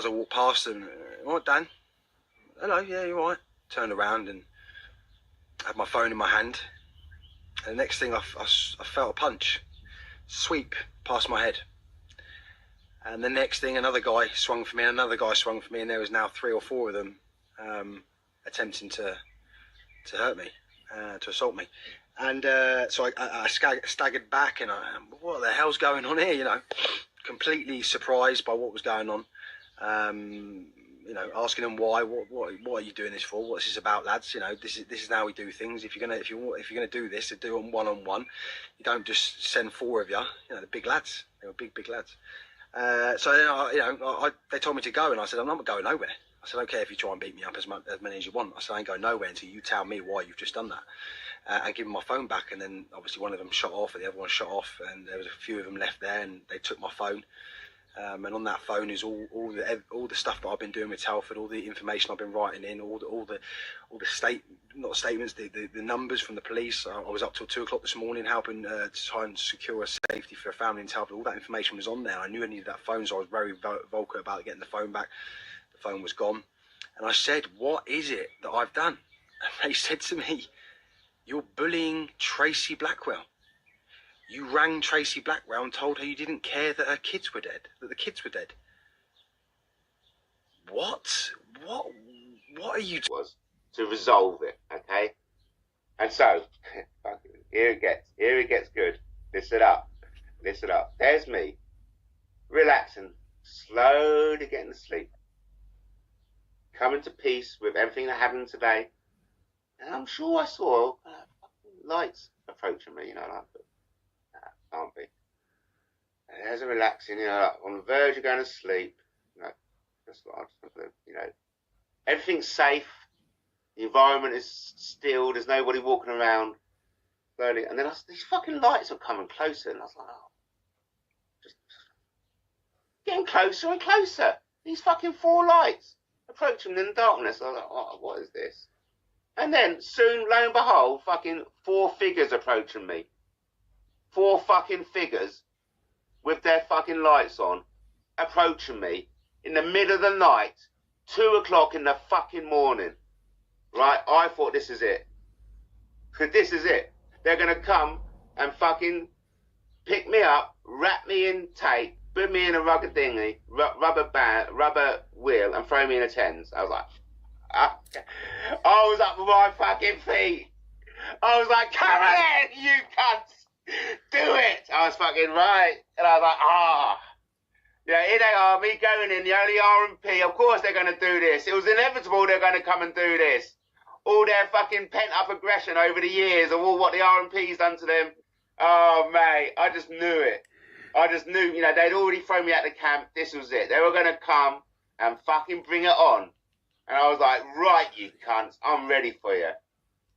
D: I walked past them, all right, Dan? Hello, yeah, you're right. Turned around and had my phone in my hand. And the next thing I felt a punch sweep past my head. And the next thing, another guy swung for me, and another guy swung for me, and there was now 3 or 4 of them attempting to hurt me, to assault me. And so I staggered back, and what the hell's going on here? You know, completely surprised by what was going on. You know, asking them why. What are you doing this for? What's this about, lads? You know, this is how we do things. If you're gonna do this, to do it one-on-one. You don't just send 4 of you. You know, the big lads. They were big lads. So they told me to go, and I said, I'm not going nowhere. I said, I don't care if you try and beat me up as many as you want. I said, I ain't going nowhere until you tell me why you've just done that. And give them my phone back. And then obviously one of them shot off, and the other one shot off, and there was a few of them left there, and they took my phone. And on that phone is all the stuff that I've been doing with Telford, all the information I've been writing in, all the numbers from the police. I was up till 2 o'clock this morning helping to try and secure a safety for a family in Telford. All that information was on there. I knew I needed that phone, so I was very vocal about getting the phone back. The phone was gone, and I said, "What is it that I've done?" And they said to me, "You're bullying Tracy Blackwell. You rang Tracy Blackwell and told her you didn't care that her kids were dead, that the kids were dead." What are you...
N: Was to resolve it, okay? And so, here it gets good. Listen up. There's me, relaxing, slowly getting to sleep, coming to peace with everything that happened today. And I'm sure I saw lights approaching me, you know, like, can't be. And there's a relaxing, you know, like on the verge of going to sleep. You know, just what I just want to do, you know. Everything's safe. The environment is still. There's nobody walking around. Slowly, and then these fucking lights are coming closer, and I was like, oh, just getting closer and closer. These fucking 4 lights approaching in the darkness. I was like, oh, what is this? And then soon, lo and behold, fucking 4 figures approaching me. 4 fucking figures with their fucking lights on, approaching me in the middle of the night, 2 o'clock in the fucking morning. right? I thought this is it. This is it. They're going to come and fucking pick me up, wrap me in tape, put me in a rubber dinghy, rubber band, rubber wheel, and throw me in a Thames. I was like, I was up with my fucking feet. I was like, come on in, you cunts. Do it. I was fucking right. And I was like, yeah, here they are, me going in, the only R&P. Of course they're going to do this. It was inevitable they're going to come and do this. All their fucking pent-up aggression over the years of all what the R&P's done to them. Oh, mate, I just knew it. I just knew, you know, they'd already thrown me out the camp. This was it. They were going to come and fucking bring it on. And I was like, right, you cunts, I'm ready for you.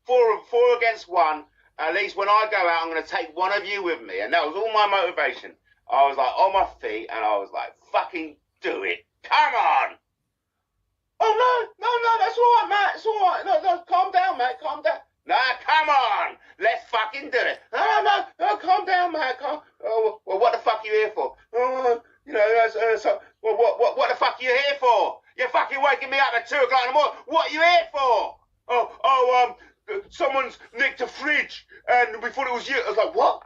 N: Four against one. At least when I go out, I'm going to take one of you with me. And that was all my motivation. I was like on my feet and I was like, fucking do it. Come on. Oh, no, that's all right, Matt. It's all right. No, calm down, Matt. Calm down. Nah, come on. Let's fucking do it. No, calm down, Matt. Oh, well, what the fuck are you here for? You know, what the fuck are you here for? You're fucking waking me up at 2 o'clock in the morning. What are you here for? Someone's nicked a fridge and we thought it was you. I was like, what?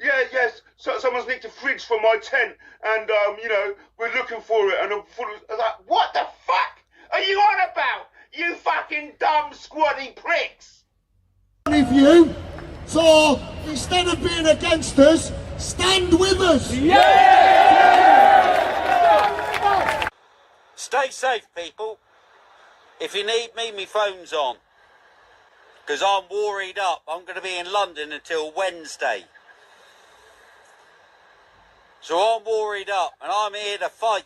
N: Yes. So someone's nicked a fridge from my tent and, you know, we're looking for it. And I was like, what the fuck are you on about? You fucking dumb squaddy pricks.
O: With you, so instead of being against us, stand with us.
K: Yeah! Stay safe, people. If you need me, my phone's on. Because I'm worried up. I'm going to be in London until Wednesday. So I'm worried up and I'm here to fight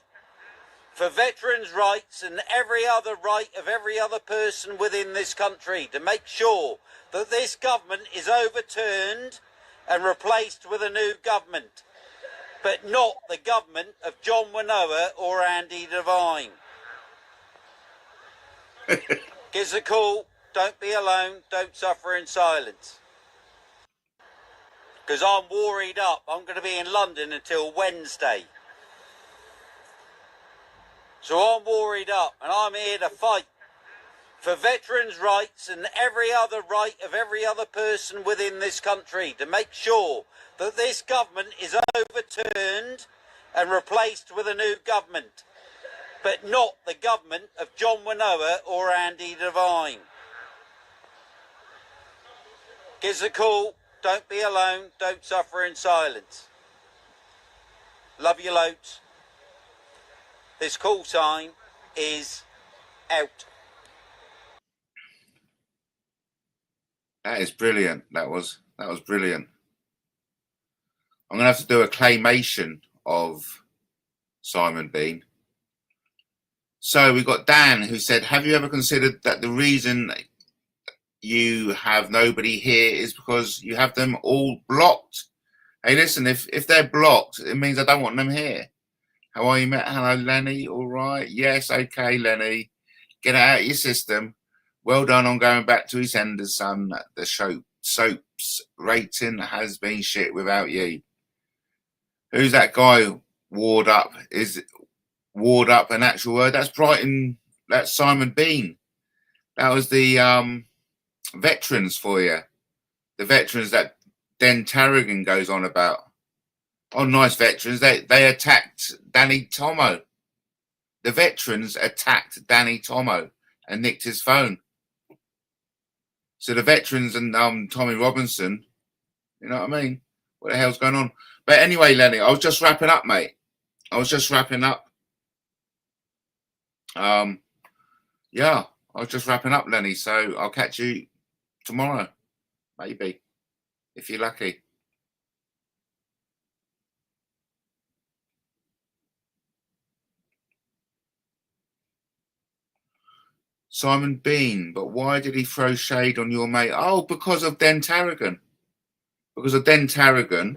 K: for veterans' rights and every other right of every other person within this country to make sure that this government is overturned and replaced with a new government, but not the government of John Winoa or Andy Devine. Give us a call. Don't be alone. Don't suffer in silence. Because I'm worried up. I'm going to be in London until Wednesday. So I'm worried up and I'm here to fight for veterans' rights and every other right of every other person within this country to make sure that this government is overturned and replaced with a new government, but not the government of John Winoa or Andy Devine. Give us a call. Don't be alone. Don't suffer in silence. Love you loads. This call sign is out.
H: That is brilliant. That was brilliant. I'm gonna have to do a claymation of Simon Bean. So we've got Dan who said, have you ever considered that the reason you have nobody here is because you have them all blocked? Hey, listen, if they're blocked, it means I don't want them here. How are you, Matt? Hello, Lenny. All right. Yes, okay, Lenny. Get it out of your system. Well done on going back to EastEnders, son. The soap's rating has been shit without you. Who's that guy? Ward Up. Is Ward Up an actual word? That's Brighton. That's Simon Bean. That was the veterans for you. The veterans that Den Tarragon goes on about. Oh, nice veterans. They attacked Danny Tomo. The veterans attacked Danny Tomo and nicked his phone. So the veterans and Tommy Robinson, you know what I mean? What the hell's going on? But anyway, Lenny, I was just wrapping up, mate. I was just wrapping up. Yeah, I was just wrapping up, Lenny. So I'll catch you tomorrow, maybe, if you're lucky. Simon Bean, but why did he throw shade on your mate? Oh, because of Den Tarragon. Because of Den Tarragon,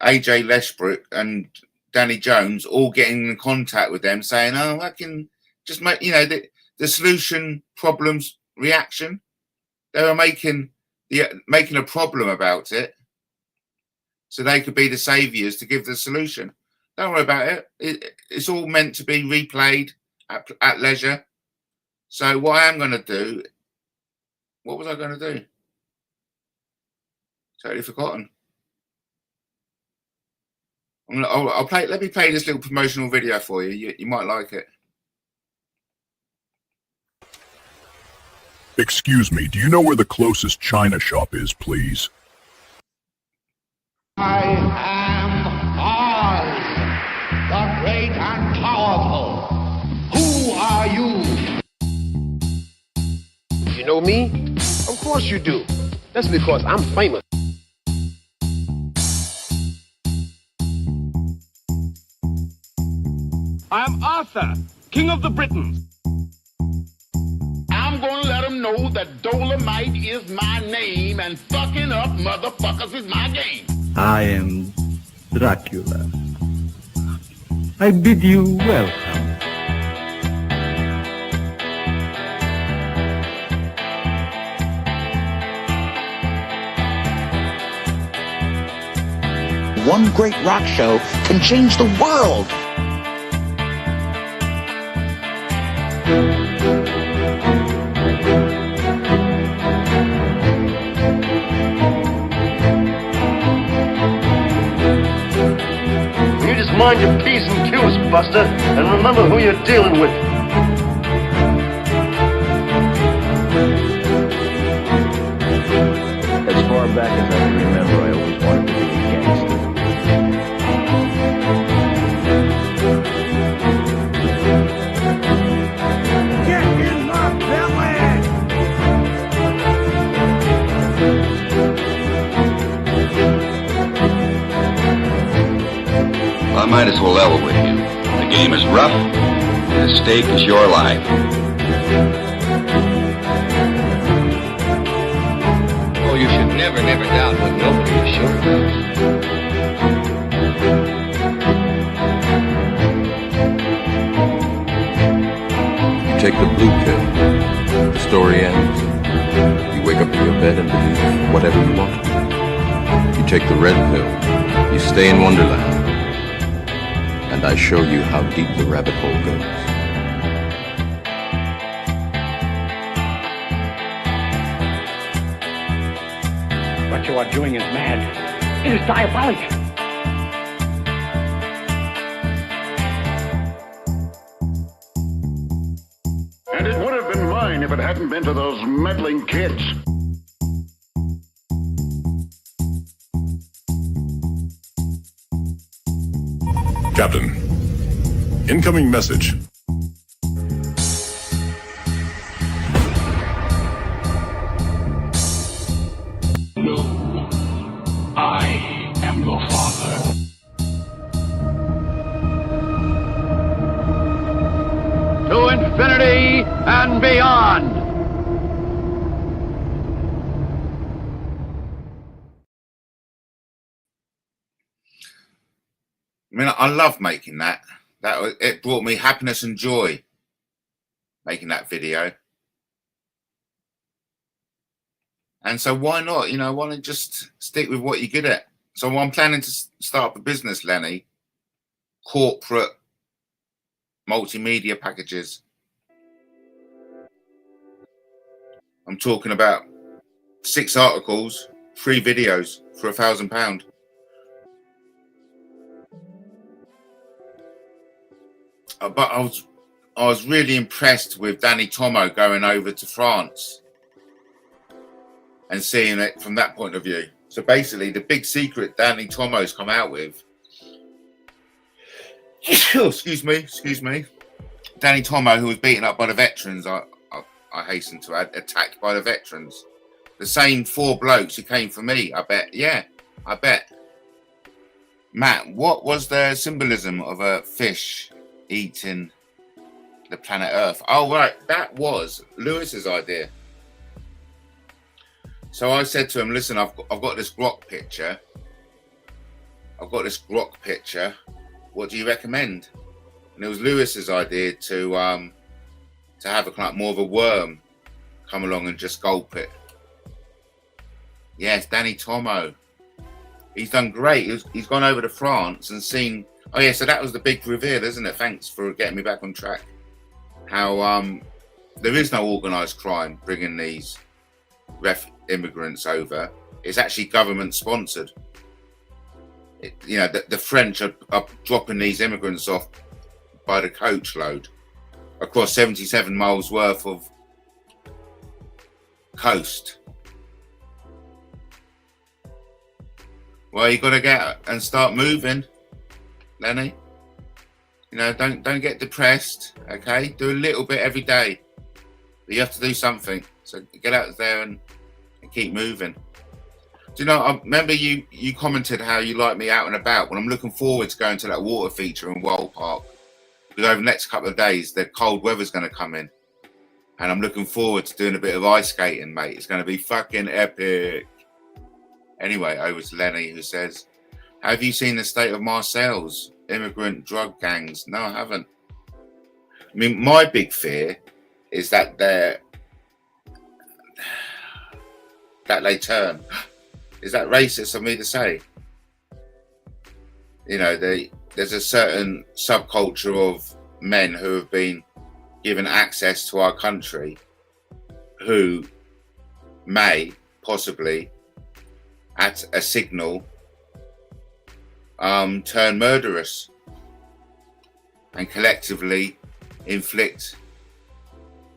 H: AJ Leshbrook and Danny Jones all getting in contact with them saying, oh, I can just make, you know, the solution problems reaction. They were making a problem about it so they could be the saviors to give the solution. Don't worry about it. It's all meant to be replayed at leisure. So what I am going to do, what was I going to do? Totally forgotten. I'll play. Let me play this little promotional video for you. You might like it.
G: Excuse me, do you know where the closest China shop is, please?
O: I am Oz, the great and powerful. Who are you?
P: You know me? Of course you do. That's because I'm famous.
Q: I'm Arthur, King of the Britons.
O: I'm gonna let them know that Dolomite is my name and fucking up motherfuckers is my game.
C: I am Dracula. I bid you welcome.
R: One great rock show can change the world.
A: You just mind your P's and Q's, Buster, and remember who you're dealing with.
S: As far back as I can remember, I always wanted to be a gangster.
C: Get in my belly!
E: I might as well level with you. The game is rough, and the stake is your life.
P: Oh, you should never doubt what nobody is sure of.
F: You take the blue pill. The story ends. You wake up in your bed and believe whatever you want. You take the red pill. You stay in Wonderland. And I show you how deep the rabbit hole goes.
Q: What you are doing is mad. It is diabolic.
O: And it would have been mine if it hadn't been for those meddling kids.
G: Captain, incoming message.
O: No, I am your father. To infinity and beyond.
H: I mean, I love making that. It brought me happiness and joy making that video. And so why not? You know, why not just stick with what you're good at? So I'm planning to start up a business, Lenny. Corporate multimedia packages. I'm talking about 6 articles, 3 videos for £1,000. But I was really impressed with Danny Tomo going over to France and seeing it from that point of view. So basically, the big secret Danny Tomo's come out with. excuse me. Danny Tomo, who was beaten up by the veterans, I hasten to add, attacked by the veterans. The same 4 blokes who came for me, I bet. Yeah, I bet. Matt, what was the symbolism of a fish eating the planet Earth? Oh, right, that was Lewis's idea. So I said to him, listen, I've got this grok picture. What do you recommend? And it was Lewis's idea to have a kind of more of a worm come along and just gulp it. Yes, Danny Tomo. He's done great. He's gone over to France and seen. Oh yeah, so that was the big reveal, isn't it? Thanks for getting me back on track. How there is no organised crime bringing these immigrants over. It's actually government sponsored. You know, the French are dropping these immigrants off by the coach load across 77 miles worth of coast. Well, you got to get and start moving, Lenny. You know, don't get depressed. Okay, do a little bit every day. But you have to do something. So get out there and keep moving. Do you know? I remember you commented how you like me out and about. When I'm looking forward to going to that water feature in World Park, because over the next couple of days the cold weather's going to come in, and I'm looking forward to doing a bit of ice skating, mate. It's going to be fucking epic. Anyway, over to Lenny, who says, have you seen the state of Marseille's immigrant drug gangs? No, I haven't. I mean, my big fear is that they turn. Is that racist of me to say? You know, there's a certain subculture of men who have been given access to our country who may possibly, at a signal, turn murderous and collectively inflict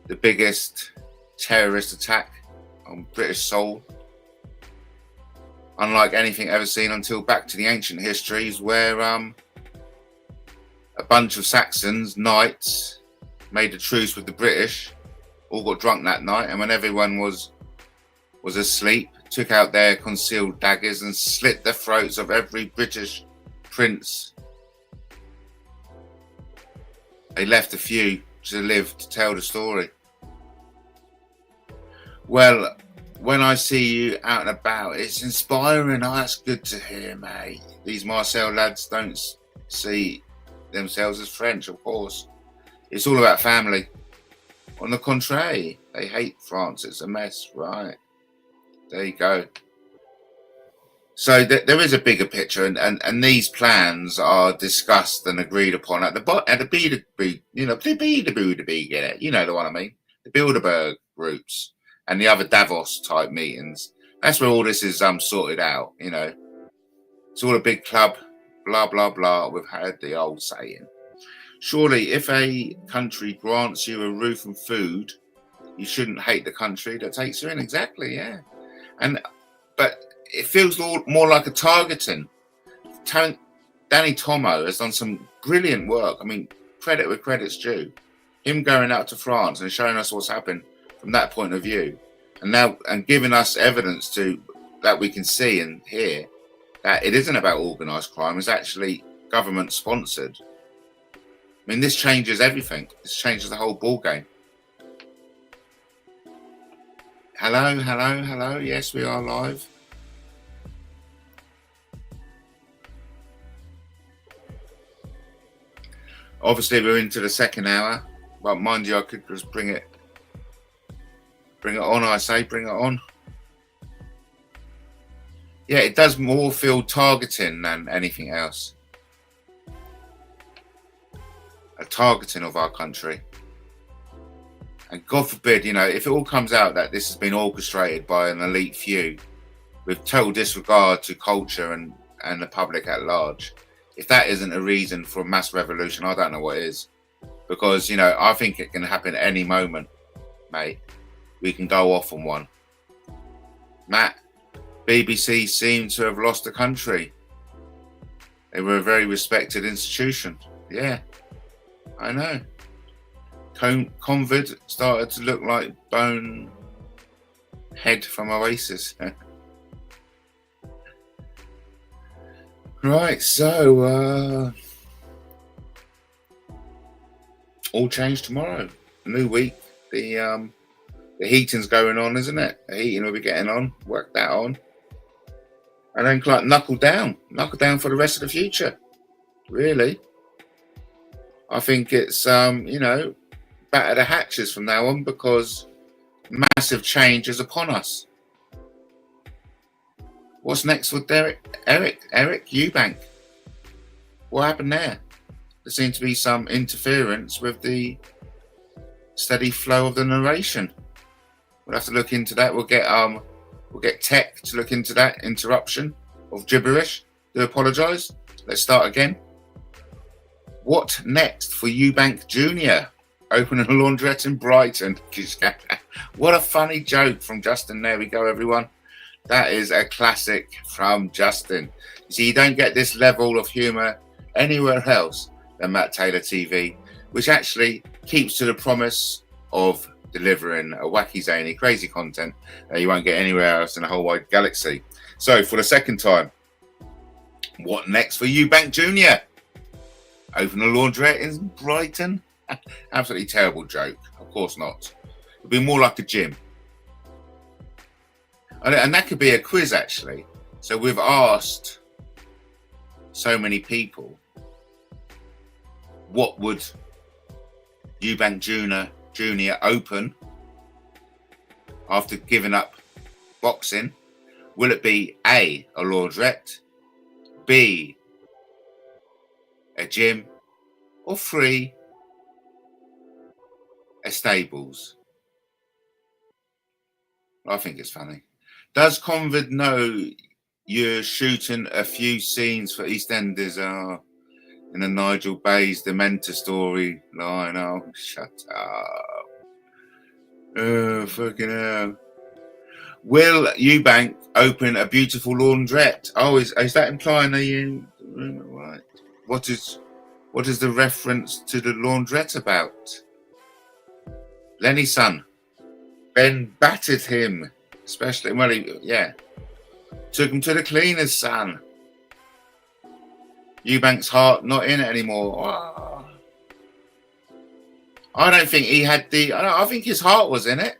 H: the biggest terrorist attack on British soul, unlike anything ever seen until back to the ancient histories, where a bunch of Saxons, knights, made a truce with the British, all got drunk that night, and when everyone was asleep, took out their concealed daggers and slit the throats of every British prince. They left a few to live to tell the story. Well, when I see you out and about, it's inspiring. Oh, that's good to hear, mate. These Marseille lads don't see themselves as French, of course. It's all about family. On the contrary, they hate France. It's a mess, right? There you go. So there is a bigger picture, and these plans are discussed and agreed upon at the B2B, you know, you know the one I mean, the Bilderberg groups and the other Davos type meetings. That's where all this is sorted out. You know, it's all a big club, blah blah blah. We've had the old saying. Surely, if a country grants you a roof and food, you shouldn't hate the country that takes you in. Exactly, yeah. But it feels more like a targeting. Danny Tomo has done some brilliant work. I mean, credit where credit's due. Him going out to France and showing us what's happened from that point of view, and giving us evidence that we can see and hear that it isn't about organised crime. It's actually government sponsored. I mean, this changes everything. This changes the whole ball game. Hello, hello, hello. Yes, we are live. Obviously, we're into the second hour, but mind you, I could just bring it on. I say, bring it on. Yeah, it does more feel targeting than anything else. A targeting of our country. And God forbid, you know, if it all comes out that this has been orchestrated by an elite few with total disregard to culture and the public at large, if that isn't a reason for a mass revolution, I don't know what is. Because, you know, I think it can happen at any moment, mate. We can go off on one. Matt, BBC seem to have lost the country. They were a very respected institution. Yeah, I know. Convid started to look like Bone Head from Oasis. Right, so all changed tomorrow. New week. The heating's going on, isn't it? The heating will be getting on. Work that on. And then like knuckle down for the rest of the future. Really. I think it's you know, batter the hatches from now on, because massive change is upon us. What's next with Eric Eubank? What happened there? There seemed to be some interference with the steady flow of the narration. We'll have to look into that. We'll get tech to look into that interruption of gibberish. Do apologise. Let's start again. What next for Eubank Jr.? Opening a laundrette in Brighton. What a funny joke from Justin. There we go, everyone. That is a classic from Justin. You see, you don't get this level of humour anywhere else than MattTaylorTV, which actually keeps to the promise of delivering a wacky, zany, crazy content that you won't get anywhere else in the whole wide galaxy. So, for the second time, what next for Eubank Jr.? Open a laundrette in Brighton? Absolutely terrible joke. Of course not. It'd be more like a gym. And that could be a quiz, actually. So we've asked so many people, what would Eubank Jr. open after giving up boxing? Will it be A, a laundrette, B, a gym, or 3, a stables? I think it's funny. Does Convid know you're shooting a few scenes for EastEnders in the Nigel Bay's Dementor story line? Oh, shut up. Oh, fucking hell. Will Eubank open a beautiful laundrette? Oh, is that implying that you... Right. What is the reference to the laundrette about? Lenny's son. Ben battered him. Especially, well, took him to the cleaner's, son. Eubank's heart not in it anymore. Oh. I don't think he had I think his heart was in it.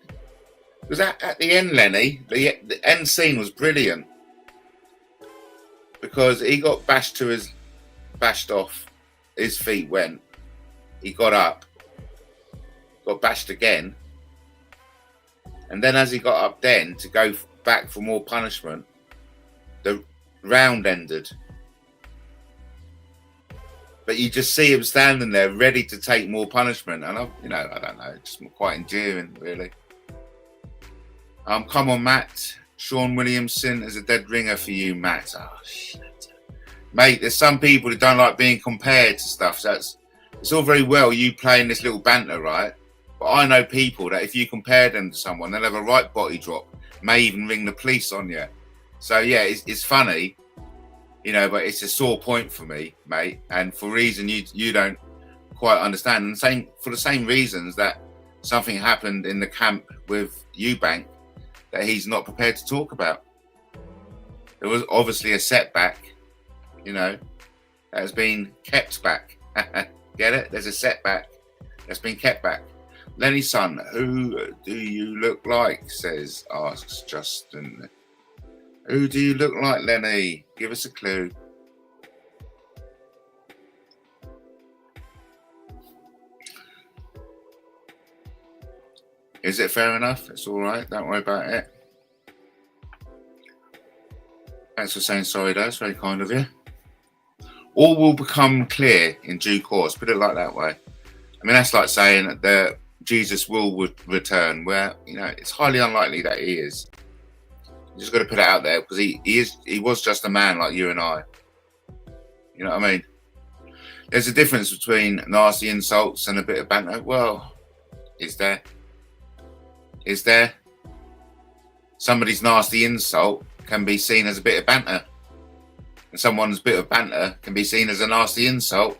H: Because at the end, Lenny, the end scene was brilliant. Because he got bashed off. His feet went. He got up. Got bashed again. And then as he got up then to go back for more punishment, the round ended. But you just see him standing there ready to take more punishment. And I don't know, it's quite endearing, really. Come on, Matt. Sean Williamson is a dead ringer for you, Matt. Oh, shit. Mate, there's some people who don't like being compared to stuff. So it's all very well you playing this little banter, right? But I know people that if you compare them to someone, they'll have a right body drop, may even ring the police on you. So, yeah, it's funny, but it's a sore point for me, mate. And for reason you don't quite understand. And for the same reasons that something happened in the camp with Eubank that he's not prepared to talk about. There was obviously a setback, that has been kept back. Get it? There's a setback that's been kept back. Lenny's son, who do you look like? Asks Justin. Who do you look like, Lenny? Give us a clue. Is it fair enough? It's all right. Don't worry about it. Thanks for saying sorry, though. It's very kind of you. All will become clear in due course. Put it like that way. I mean, that's like saying that Jesus will return, where it's highly unlikely that he is. You just got to put it out there because he was just a man like you and I. You know what I mean? There's a difference between nasty insults and a bit of banter. Well, is there? Is there? Somebody's nasty insult can be seen as a bit of banter, and someone's bit of banter can be seen as a nasty insult.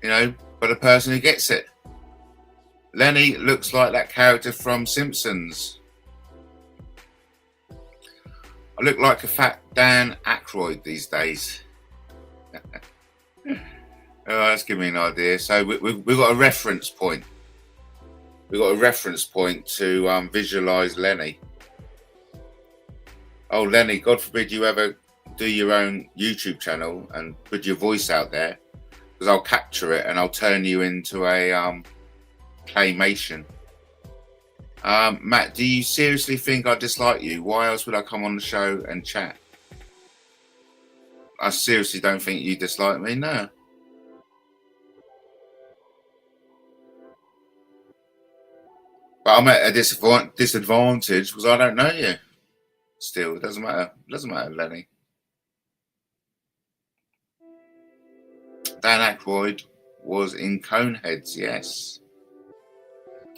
H: By the person who gets it. Lenny looks like that character from Simpsons. I look like a fat Dan Aykroyd these days. Oh, that's giving me an idea. So we've got a reference point. We've got a reference point to visualise Lenny. Oh, Lenny, God forbid you ever do your own YouTube channel and put your voice out there, because I'll capture it and I'll turn you into a claymation. Matt, do you seriously think I dislike you? Why else would I come on the show and chat? I seriously don't think you dislike me, no. But I'm at a disadvantage because I don't know you. Still, it doesn't matter. It doesn't matter, Lenny. Dan Aykroyd was in Coneheads, yes.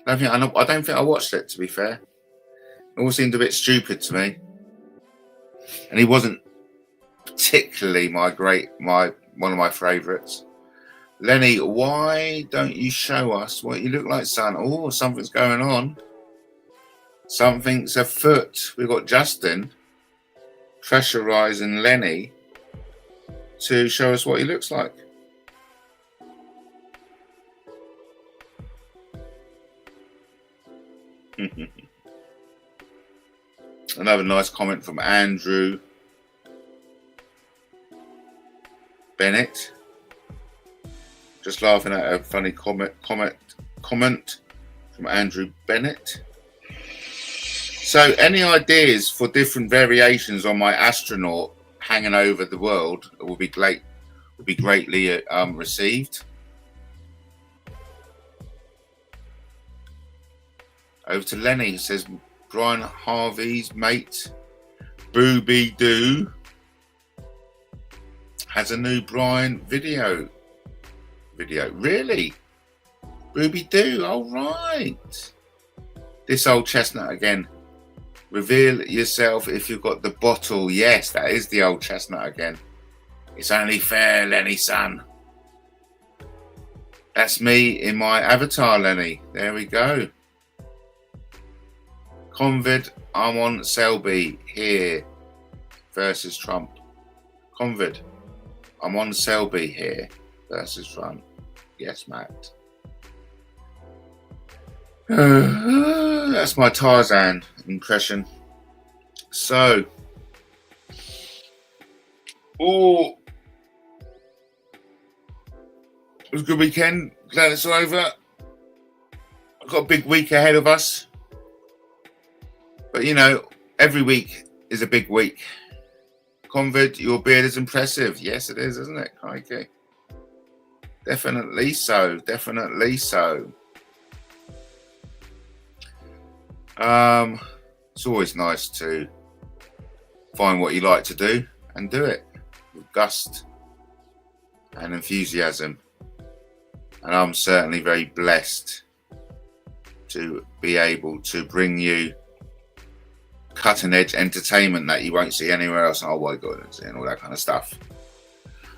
H: I don't think I watched it, to be fair. It all seemed a bit stupid to me. And he wasn't particularly one of my favourites. Lenny, why don't you show us what you look like, son? Oh, something's going on. Something's afoot. We've got Justin pressurising Lenny to show us what he looks like. Another nice comment from Andrew Bennett. Just laughing at a funny comment from Andrew Bennett. So, any ideas for different variations on my astronaut hanging over the world will be greatly received. Over to Lenny, who says Brian Harvey's mate Booby Doo has a new Brian video. Really? Booby Doo, all right. This old chestnut again. Reveal yourself if you've got the bottle. Yes, that is the old chestnut again. It's only fair, Lenny, son. That's me in my avatar, Lenny. There we go. Convid, I'm on Selby here versus Trump. Convid, I'm on Selby here versus Trump. Yes, Matt. That's my Tarzan impression. So, it was a good weekend. Glad it's over. I've got a big week ahead of us. But you know, every week is a big week. Convid, your beard is impressive. Yes, it is, isn't it? Okay. Definitely so. Definitely so. It's always nice to find what you like to do and do it with gust and enthusiasm. And I'm certainly very blessed to be able to bring you cutting edge entertainment that you won't see anywhere else. Oh my God, and all that kind of stuff.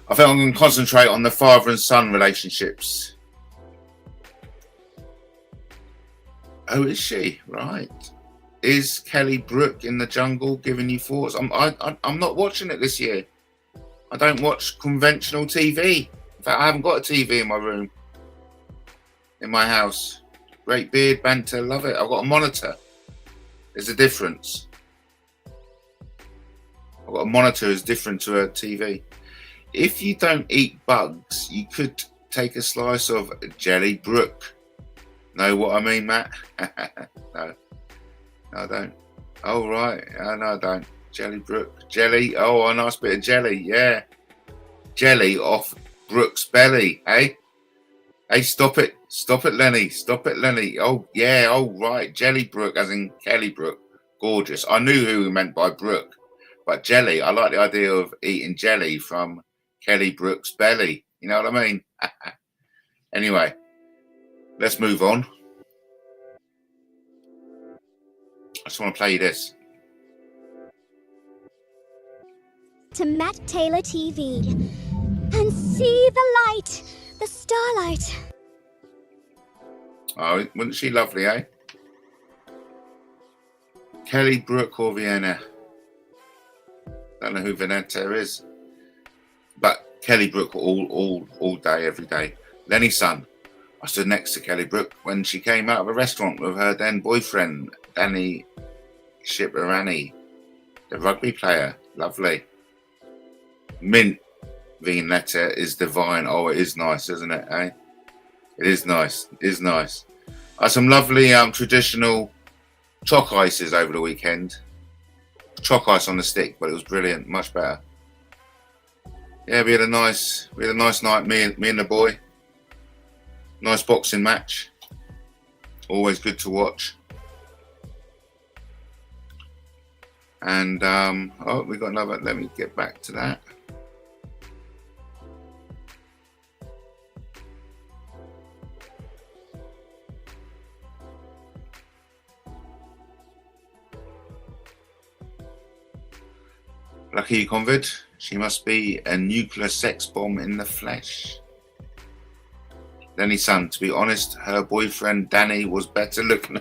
H: I think I'm going to concentrate on the father and son relationships. Oh, is she? Right. Is Kelly Brook in the jungle giving you thoughts? I'm not watching it this year. I don't watch conventional TV. In fact, I haven't got a TV in my room. In my house. Great beard, banter, love it. I've got a monitor. There's a difference. I've got a monitor is different to a TV. If you don't eat bugs, you could take a slice of Jelly Brook. Know what I mean, Matt? No, I don't. Oh, right. No, I don't. Jelly Brook. Jelly. Oh, a nice bit of jelly. Yeah. Jelly off Brook's belly, eh? Hey, stop it. Stop it, Lenny. Stop it, Lenny. Oh, yeah. Oh, right. Jelly Brook, as in Kelly Brook. Gorgeous. I knew who he meant by Brook. But jelly, I like the idea of eating jelly from Kelly Brook's belly. You know what I mean? Anyway, let's move on. I just want to play you this.
T: To MattTaylorTV and see the light, the starlight.
H: Oh, wasn't she lovely, eh? Kelly Brook or Vienna? Don't know who Veneta is, but Kelly Brook all day, every day. Lenny's son. I stood next to Kelly Brook when she came out of a restaurant with her then boyfriend, Danny Shipperani, the rugby player. Lovely. Mint Viennetta is divine. Oh, it is nice, isn't it, eh? It is nice. It is nice. Some lovely traditional chalk ices over the weekend. Chalk ice on the stick, but it was brilliant. Much better. Yeah, we had a nice night. Me and the boy. Nice boxing match. Always good to watch. And oh, we got another. Let me get back to that. Lucky convid. She must be a nuclear sex bomb in the flesh. Lenny's son, to be honest, her boyfriend Danny was better looking.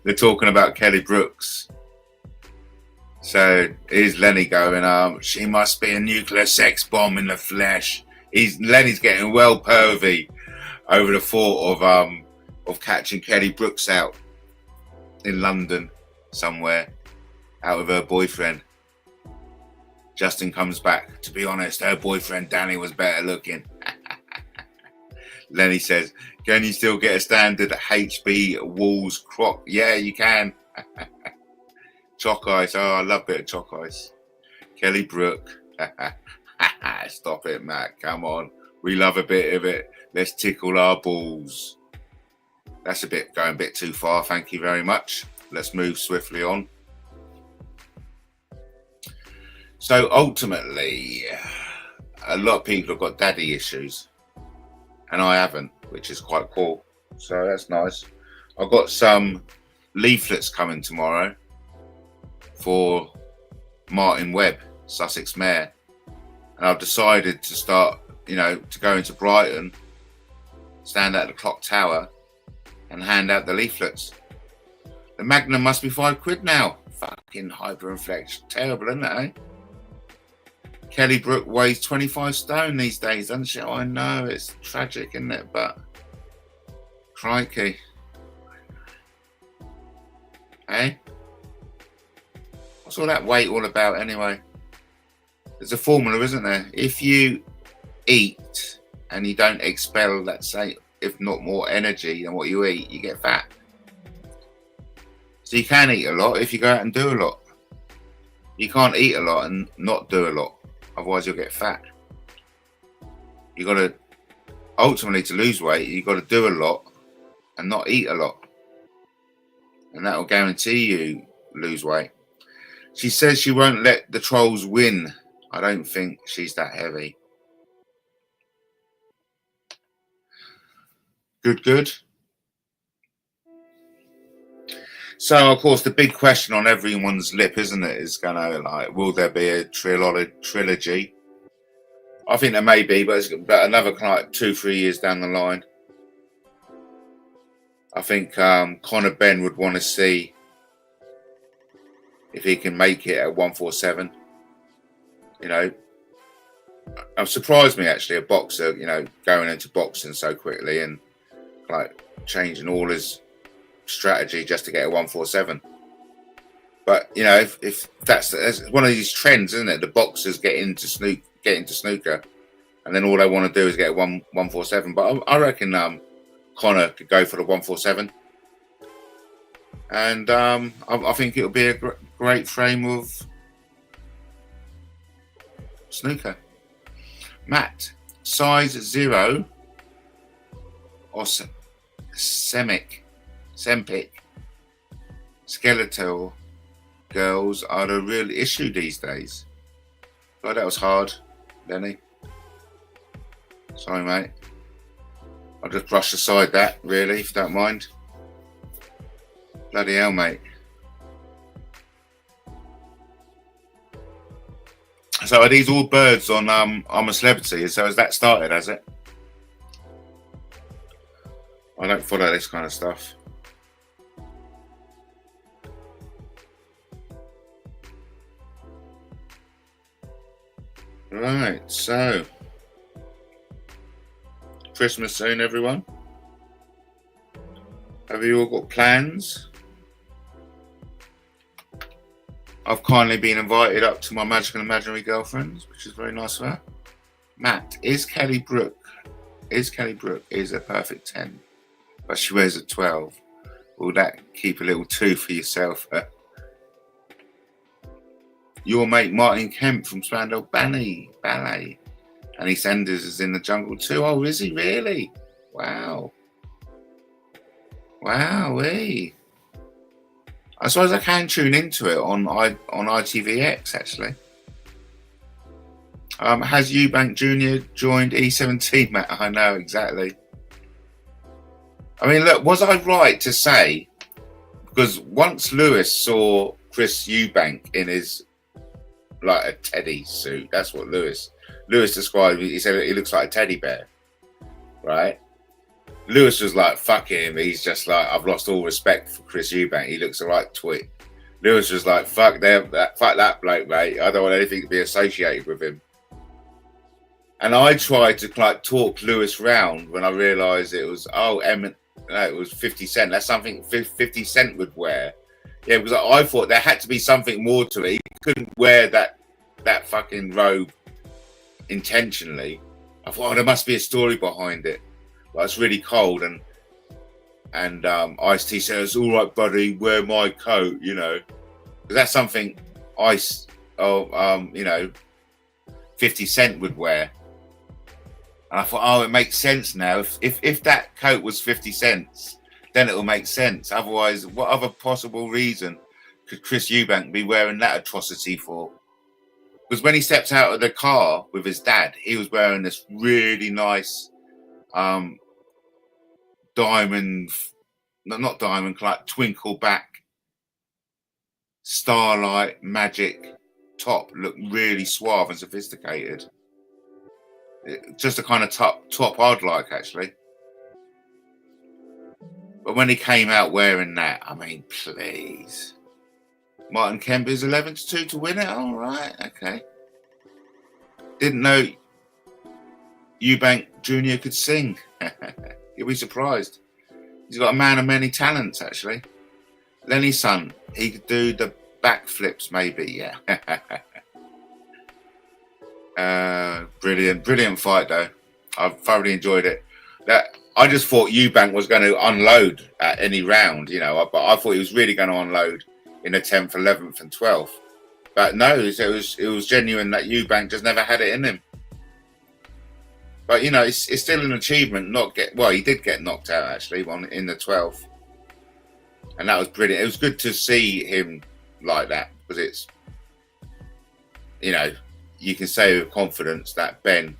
H: They're talking about Kelly Brooks. So here's Lenny going, she must be a nuclear sex bomb in the flesh. Lenny's getting well pervy over the thought of catching Kelly Brooks out in London somewhere out with her boyfriend. Justin comes back. To be honest, her boyfriend Danny was better looking. Lenny says, can you still get a standard HB Walls croc? Yeah, you can. Chalk ice. Oh, I love a bit of chalk ice. Kelly Brook. Stop it, Matt. Come on. We love a bit of it. Let's tickle our balls. That's going a bit too far. Thank you very much. Let's move swiftly on. So ultimately, a lot of people have got daddy issues, and I haven't, which is quite cool. So that's nice. I've got some leaflets coming tomorrow for Martin Webb, Sussex Mayor, and I've decided to start, to go into Brighton, stand at the clock tower, and hand out the leaflets. The Magnum must be £5 now. Fucking hyperinflation, terrible, isn't it? Eh? Kelly Brook weighs 25 stone these days, doesn't she? I know, it's tragic, isn't it? But crikey. Hey? What's all that weight all about anyway? There's a formula, isn't there? If you eat and you don't expel, let's say, if not more energy than what you eat, you get fat. So you can eat a lot if you go out and do a lot. You can't eat a lot and not do a lot. Otherwise, you'll get fat. You got to, ultimately, to lose weight, you got to do a lot and not eat a lot, and that will guarantee you lose weight. She says she won't let the trolls win. I don't think she's that heavy. Good. So, of course, the big question on everyone's lip, isn't it, is will there be a trilogy? I think there may be, but it's about another 2-3 years down the line. I think Conor Benn would want to see if he can make it at 147. It surprised me, actually, a boxer, going into boxing so quickly and changing all his strategy just to get a 147. But if that's one of these trends, isn't it? The boxers get into snooker, and then all they want to do is get a 147. But I reckon Conor could go for the 147, and I think it'll be a great frame of snooker. Matt, size 0 or Sempic skeletal girls are the real issue these days. God, that was hard, Lenny. Sorry, mate. I'll just brush aside that, really, if you don't mind. Bloody hell, mate. So are these all birds on I'm a Celebrity? So has that started, has it? I don't follow this kind of stuff. Right, so Christmas soon, everyone. Have you all got plans? I've kindly been invited up to my magical imaginary girlfriends, which is very nice of her. Matt, is Kelly Brook is a perfect 10, but she wears a 12. Will that keep a little 2 for yourself? Your mate Martin Kemp from Spandau Ballet, and EastEnders is in the jungle too. Oh, is he really? Wow. Wowee. I suppose I can tune into it on ITVX actually. Has Eubank Jr. joined E17, Matt? I know, exactly. I mean, look, was I right to say, because once Lewis saw Chris Eubank in his, like, a teddy suit, that's what Lewis described, he said he looks like a teddy bear, right? Lewis was like, fuck him, he's just like, I've lost all respect for Chris Eubank, he looks a right twit. Lewis was like, fuck that bloke, mate, I don't want anything to be associated with him. And I tried to like talk Lewis round when I realised it was it was 50 Cent. That's something 50 Cent would wear. Yeah, because I thought there had to be something more to it. He couldn't wear that fucking robe intentionally. I thought, oh, there must be a story behind it. Well, it's really cold, and Ice-T says, "All right, buddy, wear my coat," you know, because that's something 50 Cent would wear. And I thought, oh, it makes sense now. If that coat was 50 cents, then it'll make sense. Otherwise, what other possible reason could Chris Eubank be wearing that atrocity for? Because when he stepped out of the car with his dad, he was wearing this really nice twinkle back starlight magic top. Looked really suave and sophisticated. Just a kind of top I'd like, actually. But when he came out wearing that, I mean, please. Martin Kemp is 11-2 to win it. All right, okay. Didn't know Eubank Jr. could sing. You'll be surprised. He's got a man of many talents, actually. Lenny's son, he could do the backflips, maybe, yeah. Brilliant fight though. I thoroughly enjoyed it. I just thought Eubank was going to unload at any round, you know, but I thought he was really going to unload in the 10th, 11th, and 12th. But no, it was genuine that Eubank just never had it in him. But you know, it's still an achievement. He did get knocked out actually in the 12th, and that was brilliant. It was good to see him like that because it's, you know, you can say with confidence that Ben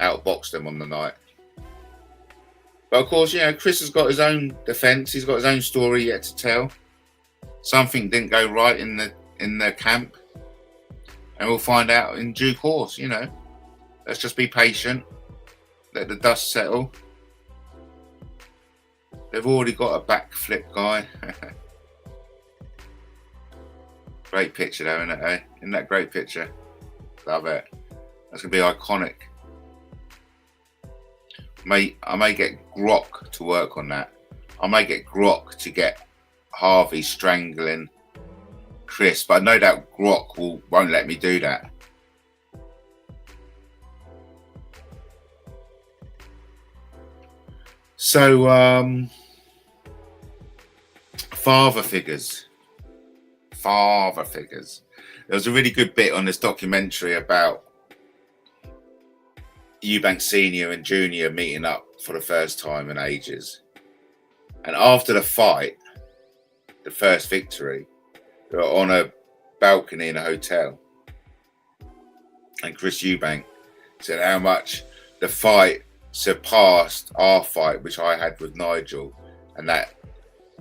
H: outboxed him on the night. But of course, you know, Chris has got his own defence. He's got his own story yet to tell. Something didn't go right in the camp, and we'll find out in due course. You know, let's just be patient. Let the dust settle. They've already got a backflip guy. Great picture though, isn't it? Eh? Isn't that a great picture? Love it. That's gonna be iconic. I may get Grok to work on that. I may get Grok to get Harvey strangling Chris, but no doubt Grok won't let me do that. So, father figures. There was a really good bit on this documentary about Eubank Senior and Junior meeting up for the first time in ages. And after the fight, the first victory, they were on a balcony in a hotel. And Chris Eubank said how much the fight surpassed our fight, which I had with Nigel, and that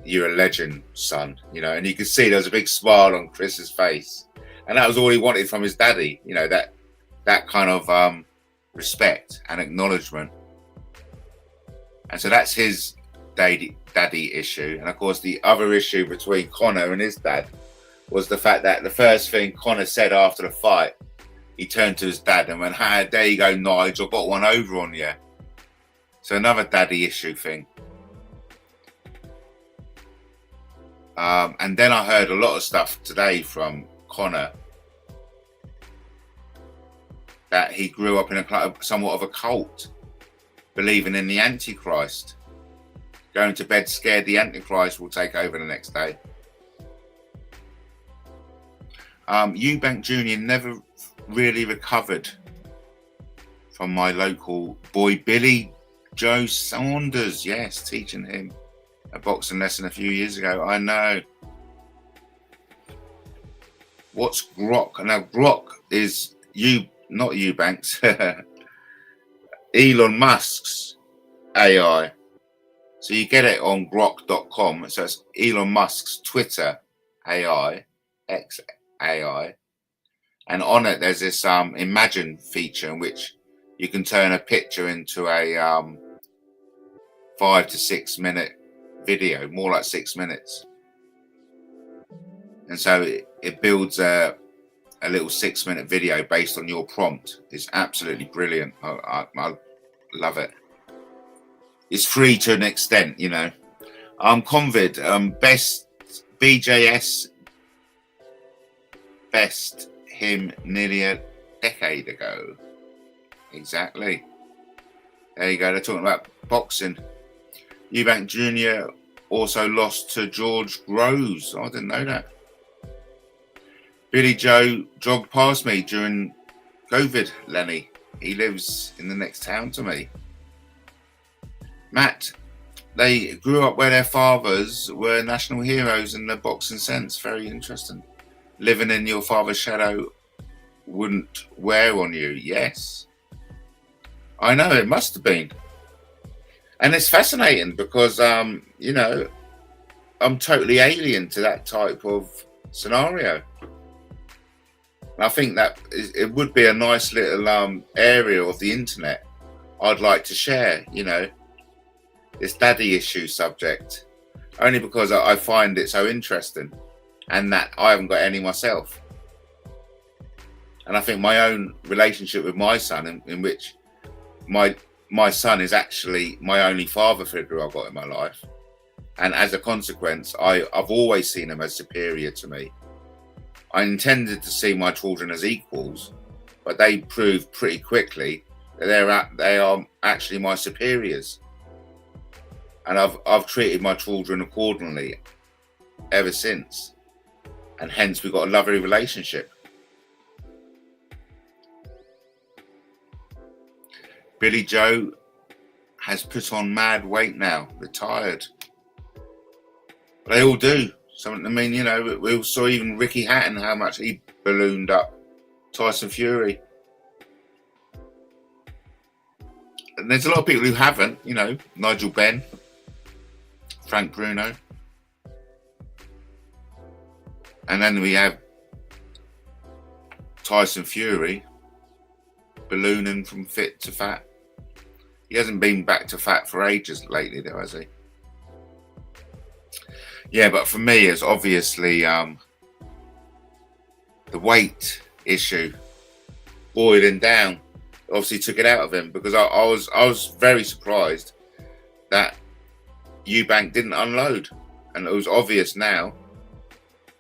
H: you're a legend, son, you know. And you could see there was a big smile on Chris's face, and that was all he wanted from his daddy, you know, that kind of respect and acknowledgement. And so that's his daddy issue. And of course the other issue between Conor and his dad was the fact that the first thing Conor said after the fight, he turned to his dad and went, "Hi, there you go, Nigel, got one over on you." So another daddy issue thing. And then I heard a lot of stuff today from Conor that he grew up in somewhat of a cult, believing in the Antichrist, going to bed scared the Antichrist will take over the next day. Eubank Jr. never really recovered from my local boy Billy Joe Saunders. Yes, teaching him a boxing lesson a few years ago. I know. what's Grok? Now Grok is not Eubanks, Elon Musk's AI. So you get it on grok.com. So it's Elon Musk's Twitter AI, X AI. And on it, there's this imagine feature in which you can turn a picture into a 5 to 6 minute video, more like 6 minutes. And so it builds a little 6 minute video based on your prompt. It's absolutely brilliant. I love it. It's free to an extent, you know. Convid, best BJS, best him nearly a decade ago. Exactly. There you go. They're talking about boxing. Eubank Jr. also lost to George Groves. I didn't know that. Billy Joe jogged past me during COVID, Lenny. He lives in the next town to me. Matt, they grew up where their fathers were national heroes in the boxing sense. Very interesting. Living in your father's shadow wouldn't wear on you. Yes. I know, it must have been. And it's fascinating because, you know, I'm totally alien to that type of scenario. And I think that it would be a nice little area of the internet I'd like to share, you know, this daddy issue subject, only because I find it so interesting and that I haven't got any myself. And I think my own relationship with my son, in which my son is actually my only father figure I've got in my life. And as a consequence, I've always seen him as superior to me. I intended to see my children as equals, but they proved pretty quickly that they are actually my superiors. And I've treated my children accordingly ever since. And hence we've got a lovely relationship. Billy Joe has put on mad weight now, retired. They all do. So, I mean, you know, we all saw even Ricky Hatton, how much he ballooned up. Tyson Fury. And there's a lot of people who haven't, you know, Nigel Benn, Frank Bruno. And then we have Tyson Fury ballooning from fit to fat. He hasn't been back to fat for ages lately, though, has he? Yeah, but for me, it's obviously the weight issue boiling down. Obviously, took it out of him because I was very surprised that Eubank didn't unload, and it was obvious now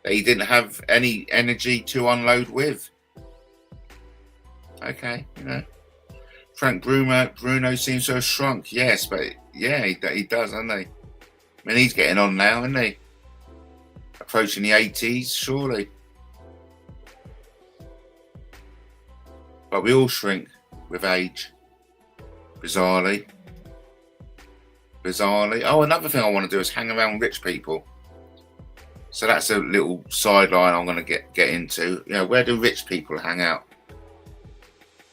H: that he didn't have any energy to unload with. Okay, you know, Frank Bruno seems to have shrunk. Yes, but yeah, he does, doesn't he? I mean, he's getting on now, isn't he? Approaching the 80s, surely. But we all shrink with age. Bizarrely. Oh, another thing I want to do is hang around rich people. So that's a little sideline I'm going to get into. You know, where do rich people hang out?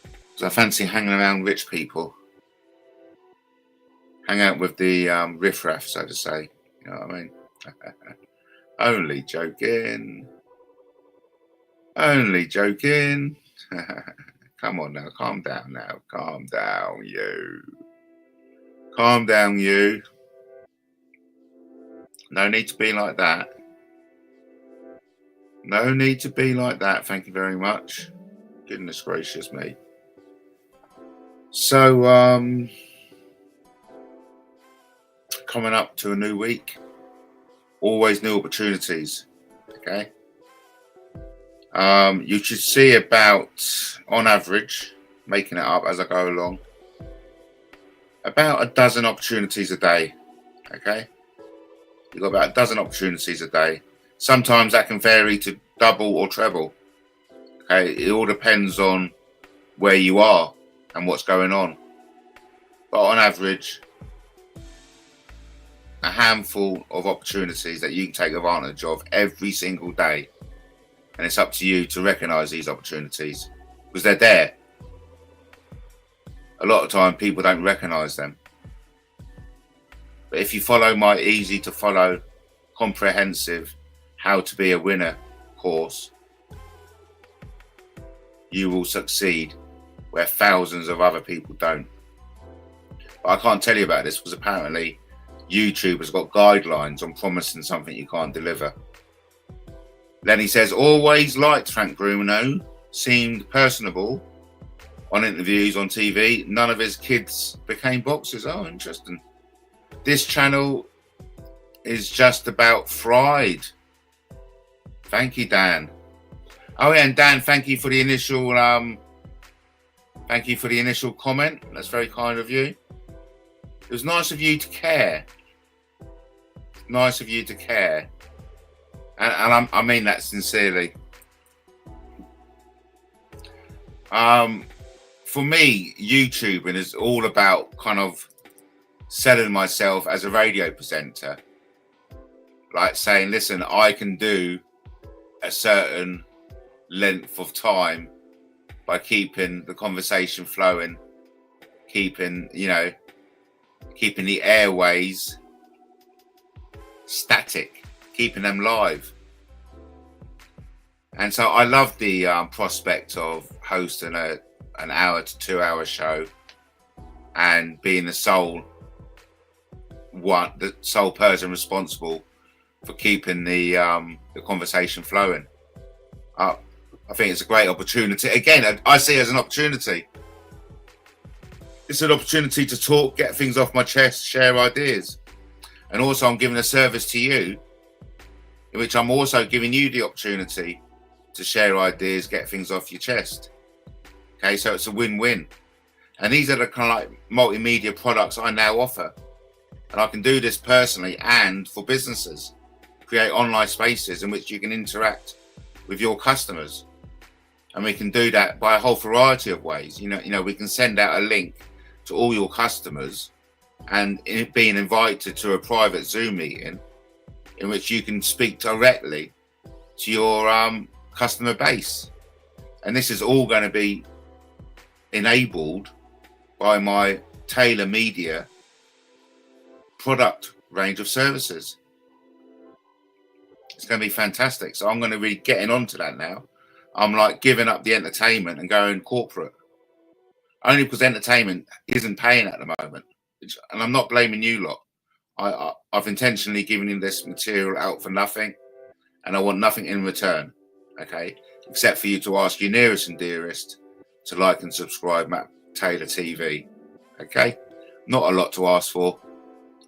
H: Because I fancy hanging around rich people. Hang out with the riffraff, so to say. You know what I mean? Only joking. Only joking. Come on now, calm down now. Calm down, you. Calm down, you. No need to be like that. No need to be like that. Thank you very much. Goodness gracious me. So, coming up to a new week. Always new opportunities. Okay. You should see about, on average, making it up as I go along, about a dozen opportunities a day. Okay. You've got about a dozen opportunities a day. Sometimes that can vary to double or treble. Okay. It all depends on where you are and what's going on. But on average, a handful of opportunities that you can take advantage of every single day. And it's up to you to recognise these opportunities because they're there. A lot of time people don't recognise them. But if you follow my easy to follow, comprehensive, how to be a winner course, you will succeed where thousands of other people don't. But I can't tell you about this because apparently YouTube has got guidelines on promising something you can't deliver. Lenny says, always liked Frank Bruno, seemed personable on interviews on TV. None of his kids became boxers. Oh, interesting. This channel is just about fried. Thank you, Dan. Oh yeah, and Dan, thank you for the initial comment. That's very kind of you. It was nice of you to care. Nice of you to care. And I mean that sincerely. For me, YouTubing is all about kind of selling myself as a radio presenter. Like saying, listen, I can do a certain length of time by keeping the conversation flowing, keeping the airways static, keeping them live. And so I love the prospect of hosting an hour to 2 hour show and being the sole person responsible for keeping the conversation flowing. I think it's a great opportunity. Again, I see it as an opportunity. It's an opportunity to talk, get things off my chest, share ideas. And also I'm giving a service to you, in which I'm also giving you the opportunity to share ideas, get things off your chest. Okay, so it's a win-win. And these are the kind of like multimedia products I now offer. And I can do this personally and for businesses. Create online spaces in which you can interact with your customers. And we can do that by a whole variety of ways. You know, we can send out a link to all your customers and being invited to a private Zoom meeting in which you can speak directly to your customer base. And this is all going to be enabled by my Taylor Media product range of services. It's going to be fantastic. So I'm going to be getting onto that now. I'm like giving up the entertainment and going corporate. Only because entertainment isn't paying at the moment. And I'm not blaming you lot. I've intentionally given you this material out for nothing. And I want nothing in return. Okay? Except for you to ask your nearest and dearest to like and subscribe Matt Taylor TV. Okay? Not a lot to ask for.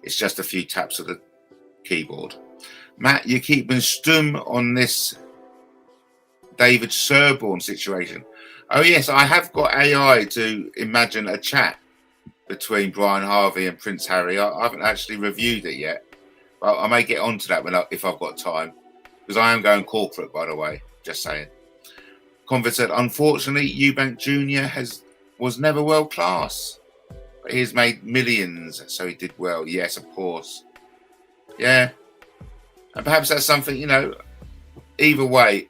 H: It's just a few taps of the keyboard. Matt, you're keeping stum on this David Serborn situation. Oh yes, I have got AI to imagine a chat between Brian Harvey and Prince Harry. I haven't actually reviewed it yet, but I may get onto that if I've got time, because I am going corporate, by the way. Just saying. Convert said, unfortunately, Eubank Jr. was never world class, but he's made millions, so he did well. Yes, of course. Yeah, and perhaps that's something, either way.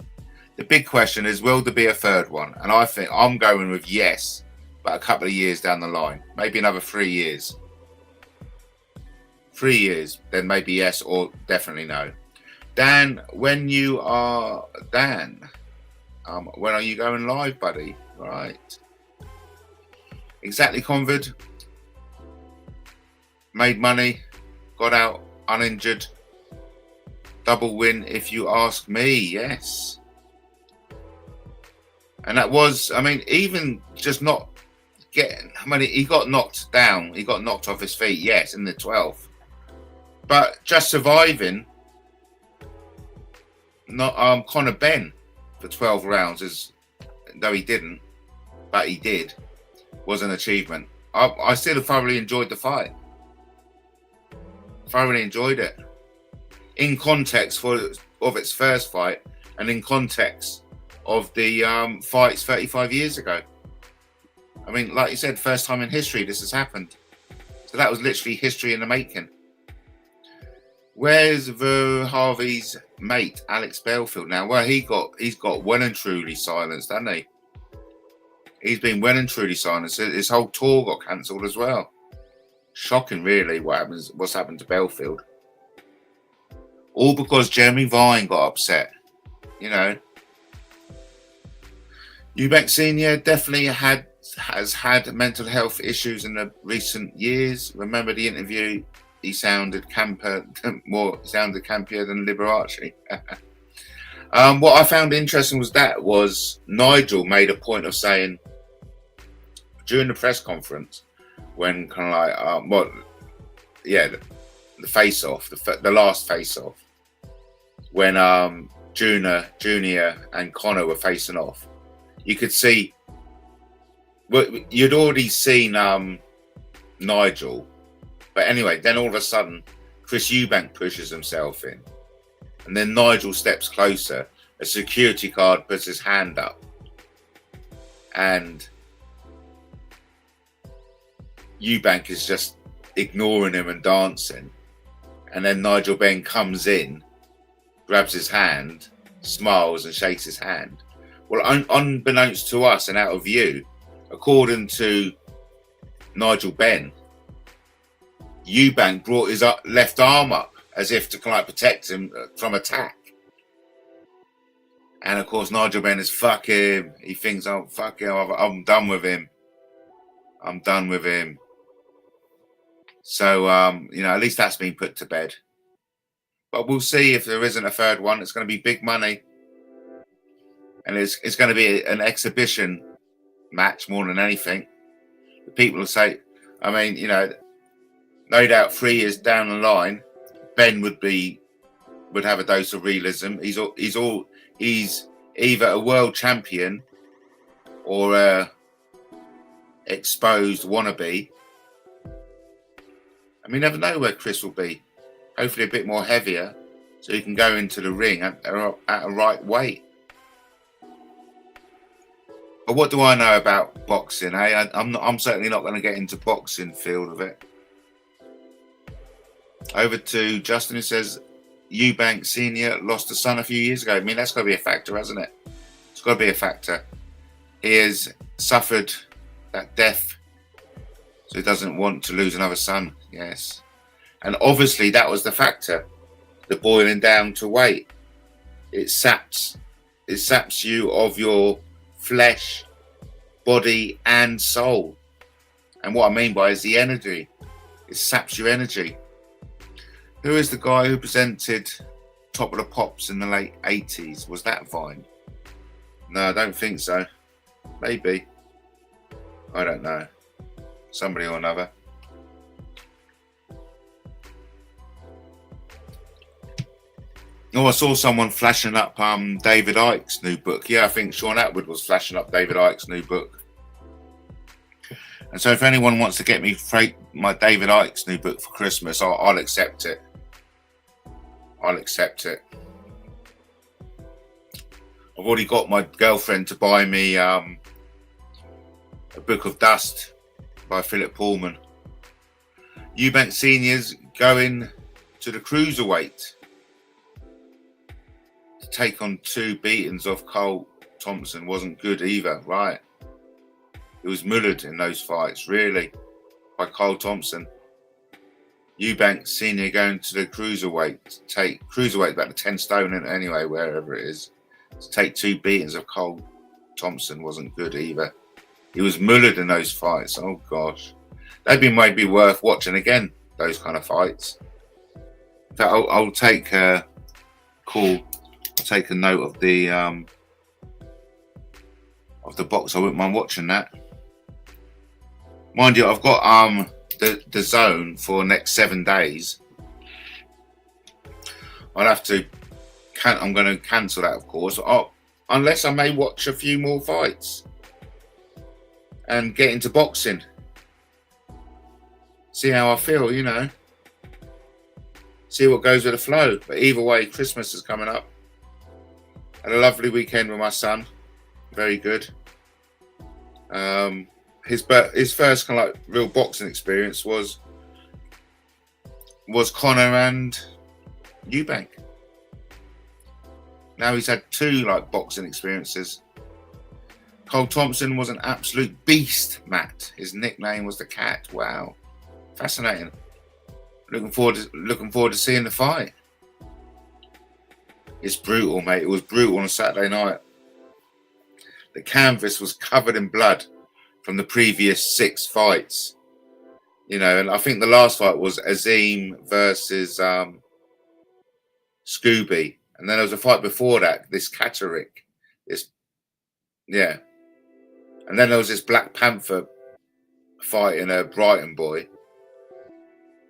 H: The big question is, will there be a third one? And I think I'm going with yes, but a couple of years down the line, maybe another 3 years. 3 years, then maybe yes or definitely no. Dan, when are you going live, buddy? Right. Exactly, Convid. Made money, got out uninjured. Double win, if you ask me. Yes. And that was, even just not getting, he got knocked down. He got knocked off his feet, yes, in the 12th. But just surviving, not Conor Benn for 12 rounds, though he didn't, but he did, was an achievement. I still thoroughly enjoyed the fight. Thoroughly enjoyed it. In context of its first fight, and in context of the fights 35 years ago. Like you said, first time in history this has happened. So that was literally history in the making. Where's Harvey's mate, Alex Belfield now? Well, he's got well and truly silenced, hasn't he? He's been well and truly silenced. His whole tour got cancelled as well. Shocking, really, what's happened to Belfield. All because Jeremy Vine got upset, you know. Eubank Senior definitely has had mental health issues in the recent years. Remember the interview? He sounded campier than Liberace. What I found interesting was Nigel made a point of saying during the press conference when kind of like the face off, the last face off, when Junior and Connor were facing off, you could see. Well, you'd already seen Nigel, but anyway, then all of a sudden, Chris Eubank pushes himself in, and then Nigel steps closer. A security guard puts his hand up, and Eubank is just ignoring him and dancing, and then Nigel Benn comes in, grabs his hand, smiles and shakes his hand. Well, unbeknownst to us and out of view, according to Nigel Benn, Eubank brought his left arm up as if to kind of protect him from attack. And of course, Nigel Benn is fuck him. He thinks, oh, fuck him. I'm done with him. I'm done with him. So, at least that's been put to bed. But we'll see if there isn't a third one. It's going to be big money. And it's going to be an exhibition match more than anything. The people will say, I mean, no doubt 3 years down the line, Ben would have a dose of realism. He's either a world champion or a exposed wannabe. And we never know where Chris will be. Hopefully a bit more heavier, so he can go into the ring at a right weight. But what do I know about boxing? I'm certainly not going to get into boxing field of it. Over to Justin, who says Eubank Senior lost a son a few years ago. I mean, that's got to be a factor, hasn't it? It's got to be a factor. He has suffered that death, so he doesn't want to lose another son. Yes, and obviously that was the factor. The boiling down to weight. It saps you of your flesh, body and soul. And what I mean by is the energy. It saps your energy. Who is the guy who presented Top of the Pops in the late 80s? Was that Vine? No, I don't think so. Maybe. I don't know. Somebody or another. Oh, I saw someone flashing up David Icke's new book. Yeah, I think Sean Atwood was flashing up David Icke's new book. And so if anyone wants to get me my David Icke's new book for Christmas, I'll accept it. I'll accept it. I've already got my girlfriend to buy me a Book of Dust by Philip Pullman. Eubank Senior's going to the cruiserweight to take on 2 beatings off Cole Thompson. Wasn't good either, right? It was mullered in those fights, really, by Cole Thompson. Eubank Senior going to the cruiserweight, about the 10 stone anyway, wherever it is, to take 2 beatings of Cole Thompson. Wasn't good either. He was mullered in those fights. Oh gosh, they'd be maybe worth watching again. Those kind of fights. In fact, I'll take a call. I'll take a note of the box. I wouldn't mind watching that. Mind you, I've got the zone for the next 7 days. I'll have to. I'm going to cancel that, of course. Unless I may watch a few more fights and get into boxing. See how I feel, See what goes with the flow. But either way, Christmas is coming up. Had a lovely weekend with my son. Very good. His first kind of like real boxing experience was Conor and Eubank. Now he's had 2 like boxing experiences. Cole Thompson was an absolute beast, Matt. His nickname was the Cat. Wow, fascinating. Looking forward to seeing the fight. It's brutal, mate. It was brutal on Saturday night. The canvas was covered in blood from the previous 6 fights. You know, and I think the last fight was Azim versus Scooby. And then there was a fight before that, this Catterick. Yeah. And then there was this Black Panther fight in a Brighton boy.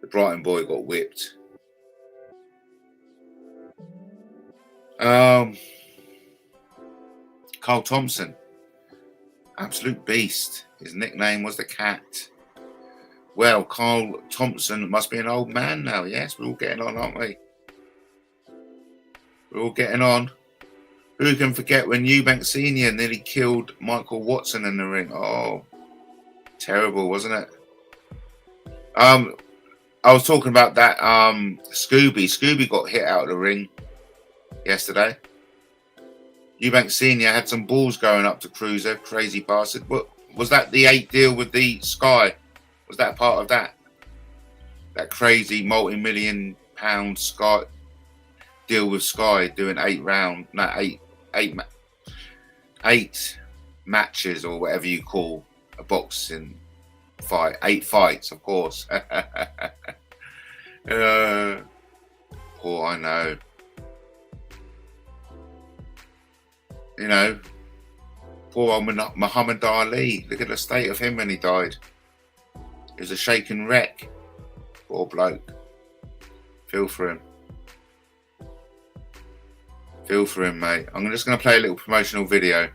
H: The Brighton boy got whipped. Carl Thompson, absolute beast. His nickname was the Cat. Well, Carl Thompson must be an old man now. Yes, we're all getting on, aren't we? We're all getting on. Who can forget when Eubank Sr. nearly killed Michael Watson in the ring? Oh, terrible, wasn't it? I was talking about that Scooby. Scooby got hit out of the ring yesterday. Eubank Sr. had some balls going up to Cruiser. Crazy bastard. What was that? The 8 deal with the Sky? Was that part of that? That crazy multi-million pound Sky deal with Sky, doing 8 matches or whatever you call a boxing fight. 8 fights, of course. Poor, I know. You know, poor old Muhammad Ali. Look at the state of him when he died. He was a shaken wreck. Poor bloke. Feel for him. Feel for him, mate. I'm just going to play a little promotional video.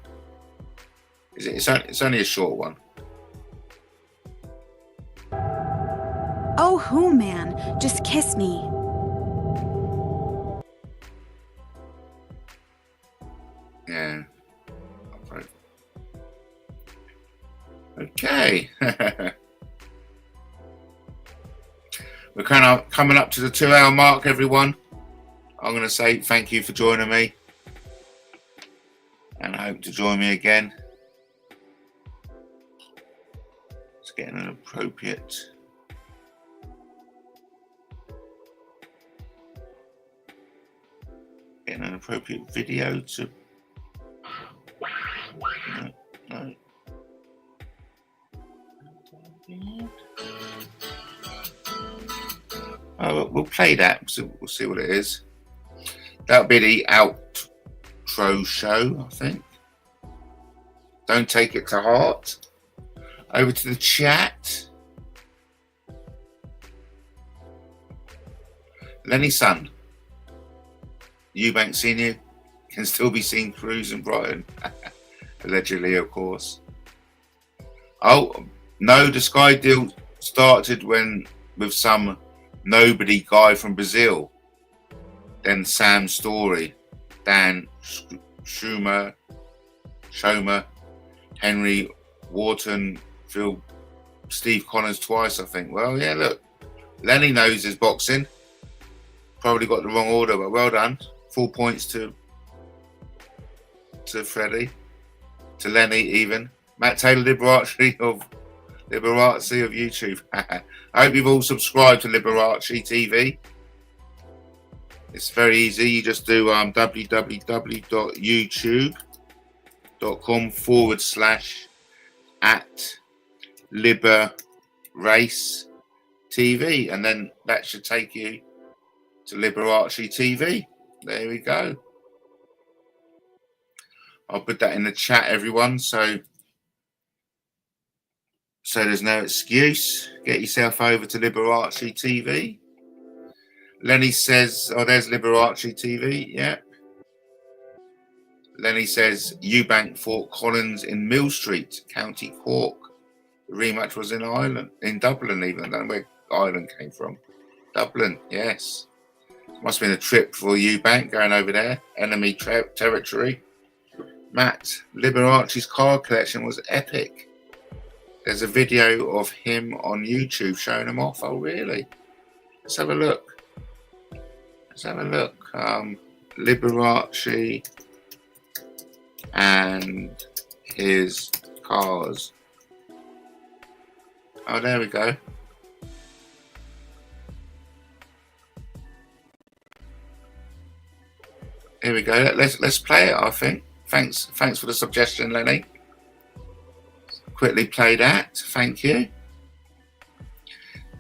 H: It's only a short one.
U: Oh, who, man? Just kiss me.
H: Yeah. Okay. We're kind of coming up to the 2-hour mark, everyone. I'm going to say thank you for joining me. And I hope to join me again. Let's get an appropriate... Getting an appropriate video to... No. Oh, we'll play that. So we'll see what it is. That'll be the outro show, I think. Don't take it to heart. Over to the chat. Lenny Son. Eubank Sr. can still be seen cruising Brighton. Allegedly, of course. Oh, no, the Sky deal started with some nobody guy from Brazil. Then Sam Story, Dan Schomer, Henry Wharton, Phil, Steve Connors twice, I think. Well, yeah, look, Lenny knows his boxing. Probably got the wrong order, but well done. 4 points to Freddie, to Lenny even. Matt Taylor Liberace of YouTube. I hope you've all subscribed to Liberace TV. It's very easy. You just do www.youtube.com/@Liberace TV, and then that should take you to Liberace TV. There we go. I'll put that in the chat, everyone, so there's no excuse. Get yourself over to Liberace TV. Lenny says, oh, there's Liberace TV, yeah. Lenny says, Eubank fought Collins in Mill Street, County Cork. The rematch was in Dublin even. I don't know where Ireland came from. Dublin, yes. Must have been a trip for Eubank going over there. Enemy territory. Matt, Liberace's card collection was epic. There's a video of him on YouTube showing them off. Oh, really? Let's have a look. Let's have a look. Liberace and his cars. Oh, there we go. Here we go. Let's play it. I think. Thanks for the suggestion, Lenny. Quickly play that. Thank you.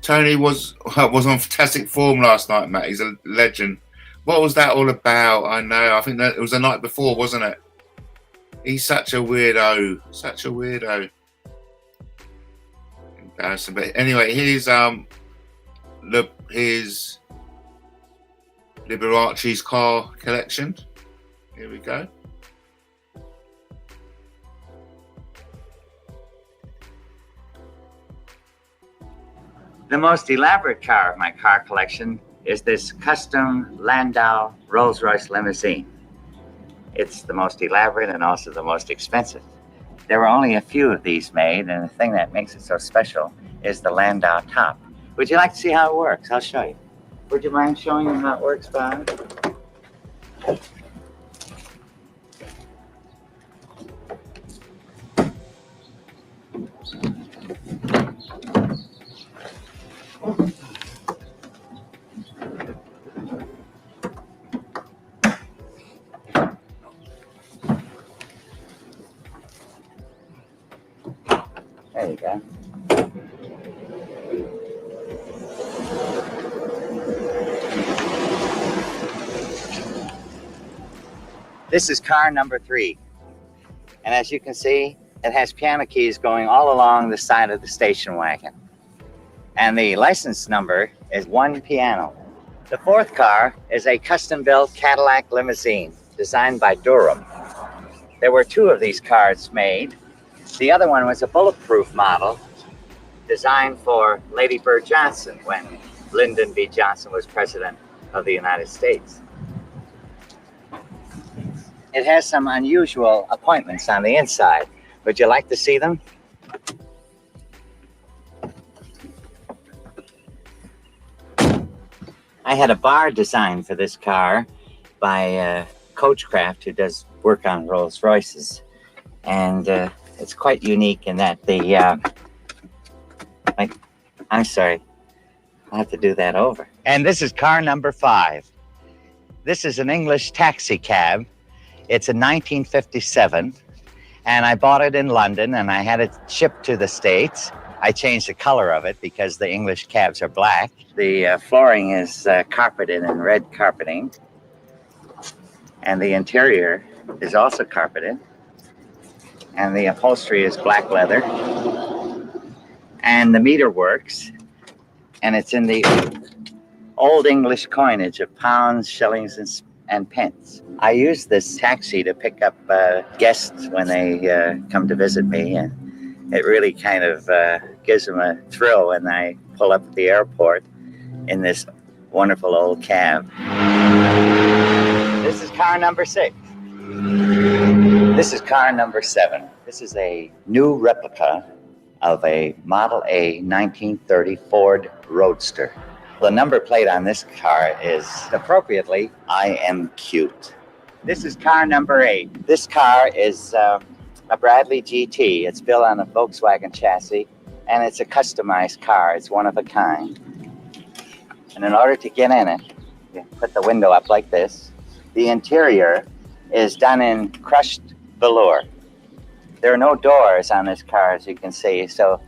H: Tony was on fantastic form last night, Matt. He's a legend. What was that all about? I know. I think that it was the night before, wasn't it? He's such a weirdo. Such a weirdo. Embarrassing. But anyway, here's Liberace's car collection. Here we go.
I: The most elaborate car of my car collection is this custom Landau Rolls-Royce limousine. It's the most elaborate and also the most expensive. There were only a few of these made, and the thing that makes it so special is the Landau top. Would you like to see how it works? I'll show you. Would you mind showing them how it works, Bob? There you go. This is car number 3. And as you can see, it has piano keys going all along the side of the station wagon. And the license number is 1 piano. The 4th car is a custom-built Cadillac limousine designed by Durham. There were 2 of these cars made. The other one was a bulletproof model designed for Lady Bird Johnson when Lyndon B. Johnson was president of the United States. It has some unusual appointments on the inside. Would you like to see them? I had a bar designed for this car by Coachcraft, who does work on Rolls Royces. And it's quite unique in that I'm sorry, I'll have to do that over. And this is car number 5. This is an English taxi cab. It's a 1957, and I bought it in London, and I had it shipped to the States. I changed the color of it because the English cabs are black. The flooring is carpeted in red carpeting, and the interior is also carpeted, and the upholstery is black leather, and the meter works, and it's in the old English coinage of pounds, shillings, and pence. I use this taxi to pick up guests when they come to visit me, and it really kind of gives them a thrill when I pull up at the airport in this wonderful old cab. This is car number 6. This is car number 7. This is a new replica of a Model A 1930 Ford Roadster. The number plate on this car is appropriately, I am cute. This is car number 8. This car is a Bradley GT. It's built on a Volkswagen chassis, and it's a customized car. It's one of a kind. And in order to get in it, you put the window up like this. The interior is done in crushed velour. There are no doors on this car, as you can see, so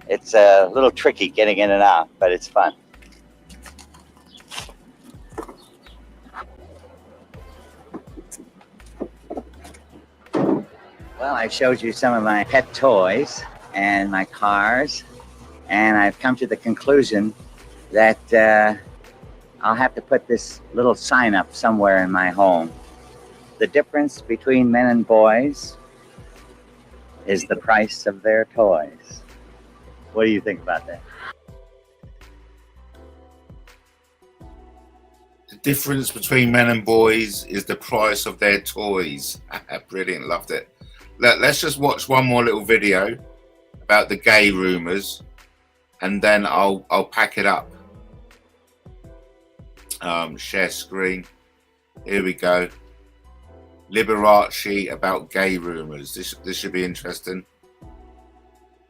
I: it's a little tricky getting in and out, but it's fun. Well, I showed you some of my pet toys and my cars, and I've come to the conclusion that I'll have to put this little sign up somewhere in my home. The difference between men and boys is the price of their toys. What do you think about that?
H: The difference between men and boys is the price of their toys. Brilliant, loved it. Let's just watch one more little video about the gay rumours, and then I'll pack it up. Share screen. Here we go. Liberace about gay rumours. This should be interesting.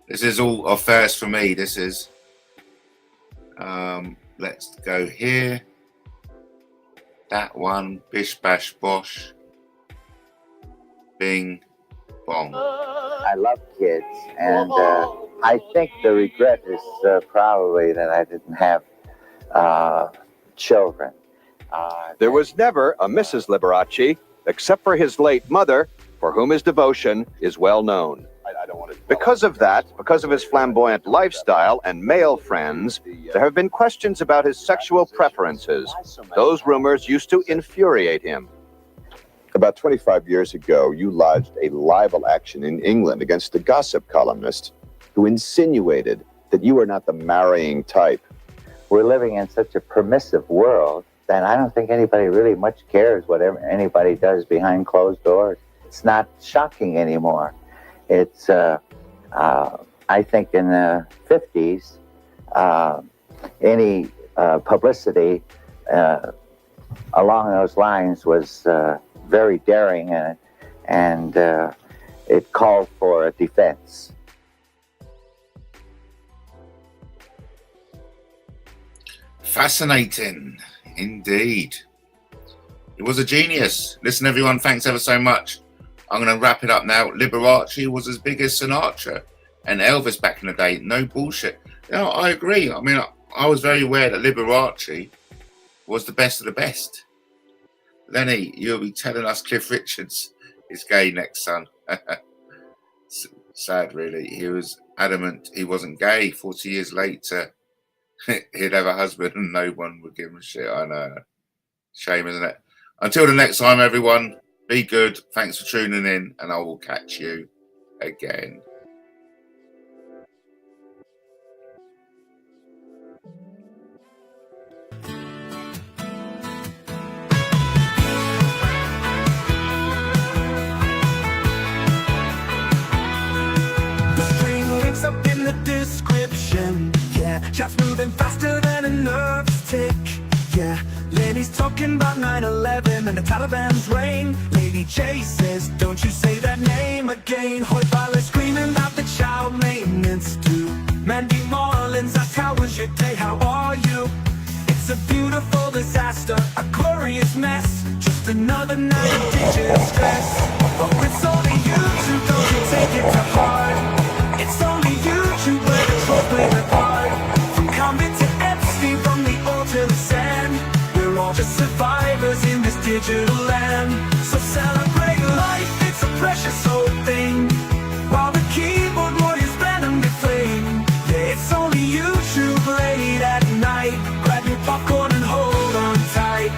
H: This is all a first for me. This is. Let's go here. That one. Bish bash bosh. Bing bong.
I: I love kids, and I think the regret is probably that I didn't have children.
J: There was never a Mrs. Liberace, except for his late mother, for whom his devotion is well known. Because of that, because of his flamboyant lifestyle and male friends, there have been questions about his sexual preferences. Those rumors used to infuriate him.
V: About 25 years ago, you lodged a libel action in England against a gossip columnist who insinuated that you were not the marrying type.
I: We're living in such a permissive world that I don't think anybody really much cares whatever anybody does behind closed doors. It's not shocking anymore. It's, I think in the 50s, any publicity along those lines was very daring, and it called for a defense.
H: Fascinating, indeed. He was a genius. Listen, everyone, thanks ever so much. I'm going to wrap it up now. Liberace was as big as Sinatra and Elvis back in the day. No bullshit. You know, I agree. I mean, I was very aware that Liberace was the best of the best. Lenny, you'll be telling us Cliff Richards is gay next, son. Sad, really. He was adamant he wasn't gay. 40 years later, he'd have a husband and no one would give him a shit. I know. Shame, isn't it? Until the next time, everyone, be good. Thanks for tuning in, and I will catch you again.
C: Up in the description, yeah. Chat's moving faster than a nervous tick, yeah. Lenny's talking about 9/11 and the Taliban's reign. Lady J says, don't you say that name again. Hoy Violet screaming about the child maintenance too. Mandy Marlins asks, how was your day, how are you? It's a beautiful disaster, a glorious mess. Just another night of digital stress. Oh, it's only YouTube, don't you take it to heart. It's only YouTube where the trolls play their part. From Comet to Epstein, from the old to the sand, we're all just survivors in this digital land. So celebrate life, it's a precious old thing, while the keyboard warriors venom their flame. Yeah, it's only YouTube late at night. Grab your popcorn and hold on tight.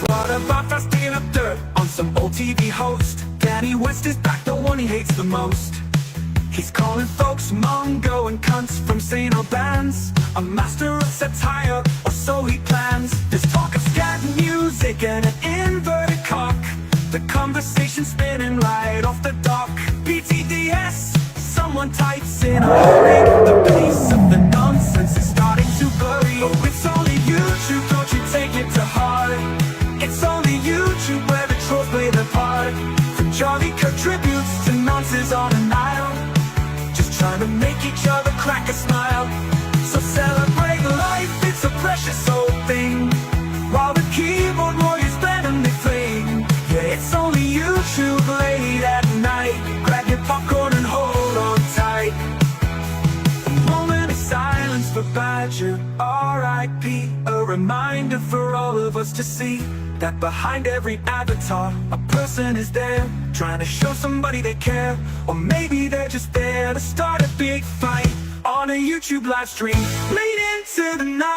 C: What about fast digging up dirt on some old TV host? Danny West is back, the one he hates the most. He's calling folks Mongo and cunts from St. Albans. A master of satire, or so he plans. There's talk of scat music and an inverted cock. The conversation spinning right off the dock. BTDS, someone types in a hurry. The pace of the nonsense is starting to blurry. Oh, it's only YouTube, don't you take it to heart. It's only YouTube where the trolls play their part. From Charlie Kirk tributes to nonsense on an aisle, trying to make each other crack a smile. So celebrate life, it's a precious old thing, while the keyboard warriors venom their flame. Yeah, it's only YouTube late at night. Grab your popcorn and hold on tight. A moment of silence for Badger, R.I.P. A reminder for all of us to see that behind every avatar, a person is there, trying to show somebody they care. Or maybe they're just there to start a big fight on a YouTube live stream late into the night.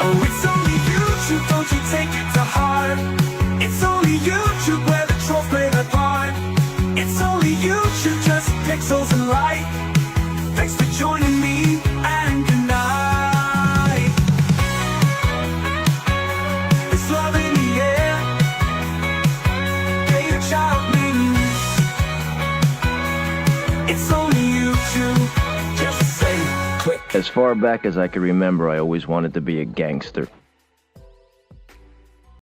C: Oh, it's only YouTube, don't you take it to heart. It's only YouTube where the trolls play their part. It's only YouTube, just pixels and light. Thanks for joining me, and good night. There's love in the air,
S: As far back as I can remember, I always wanted to be a gangster.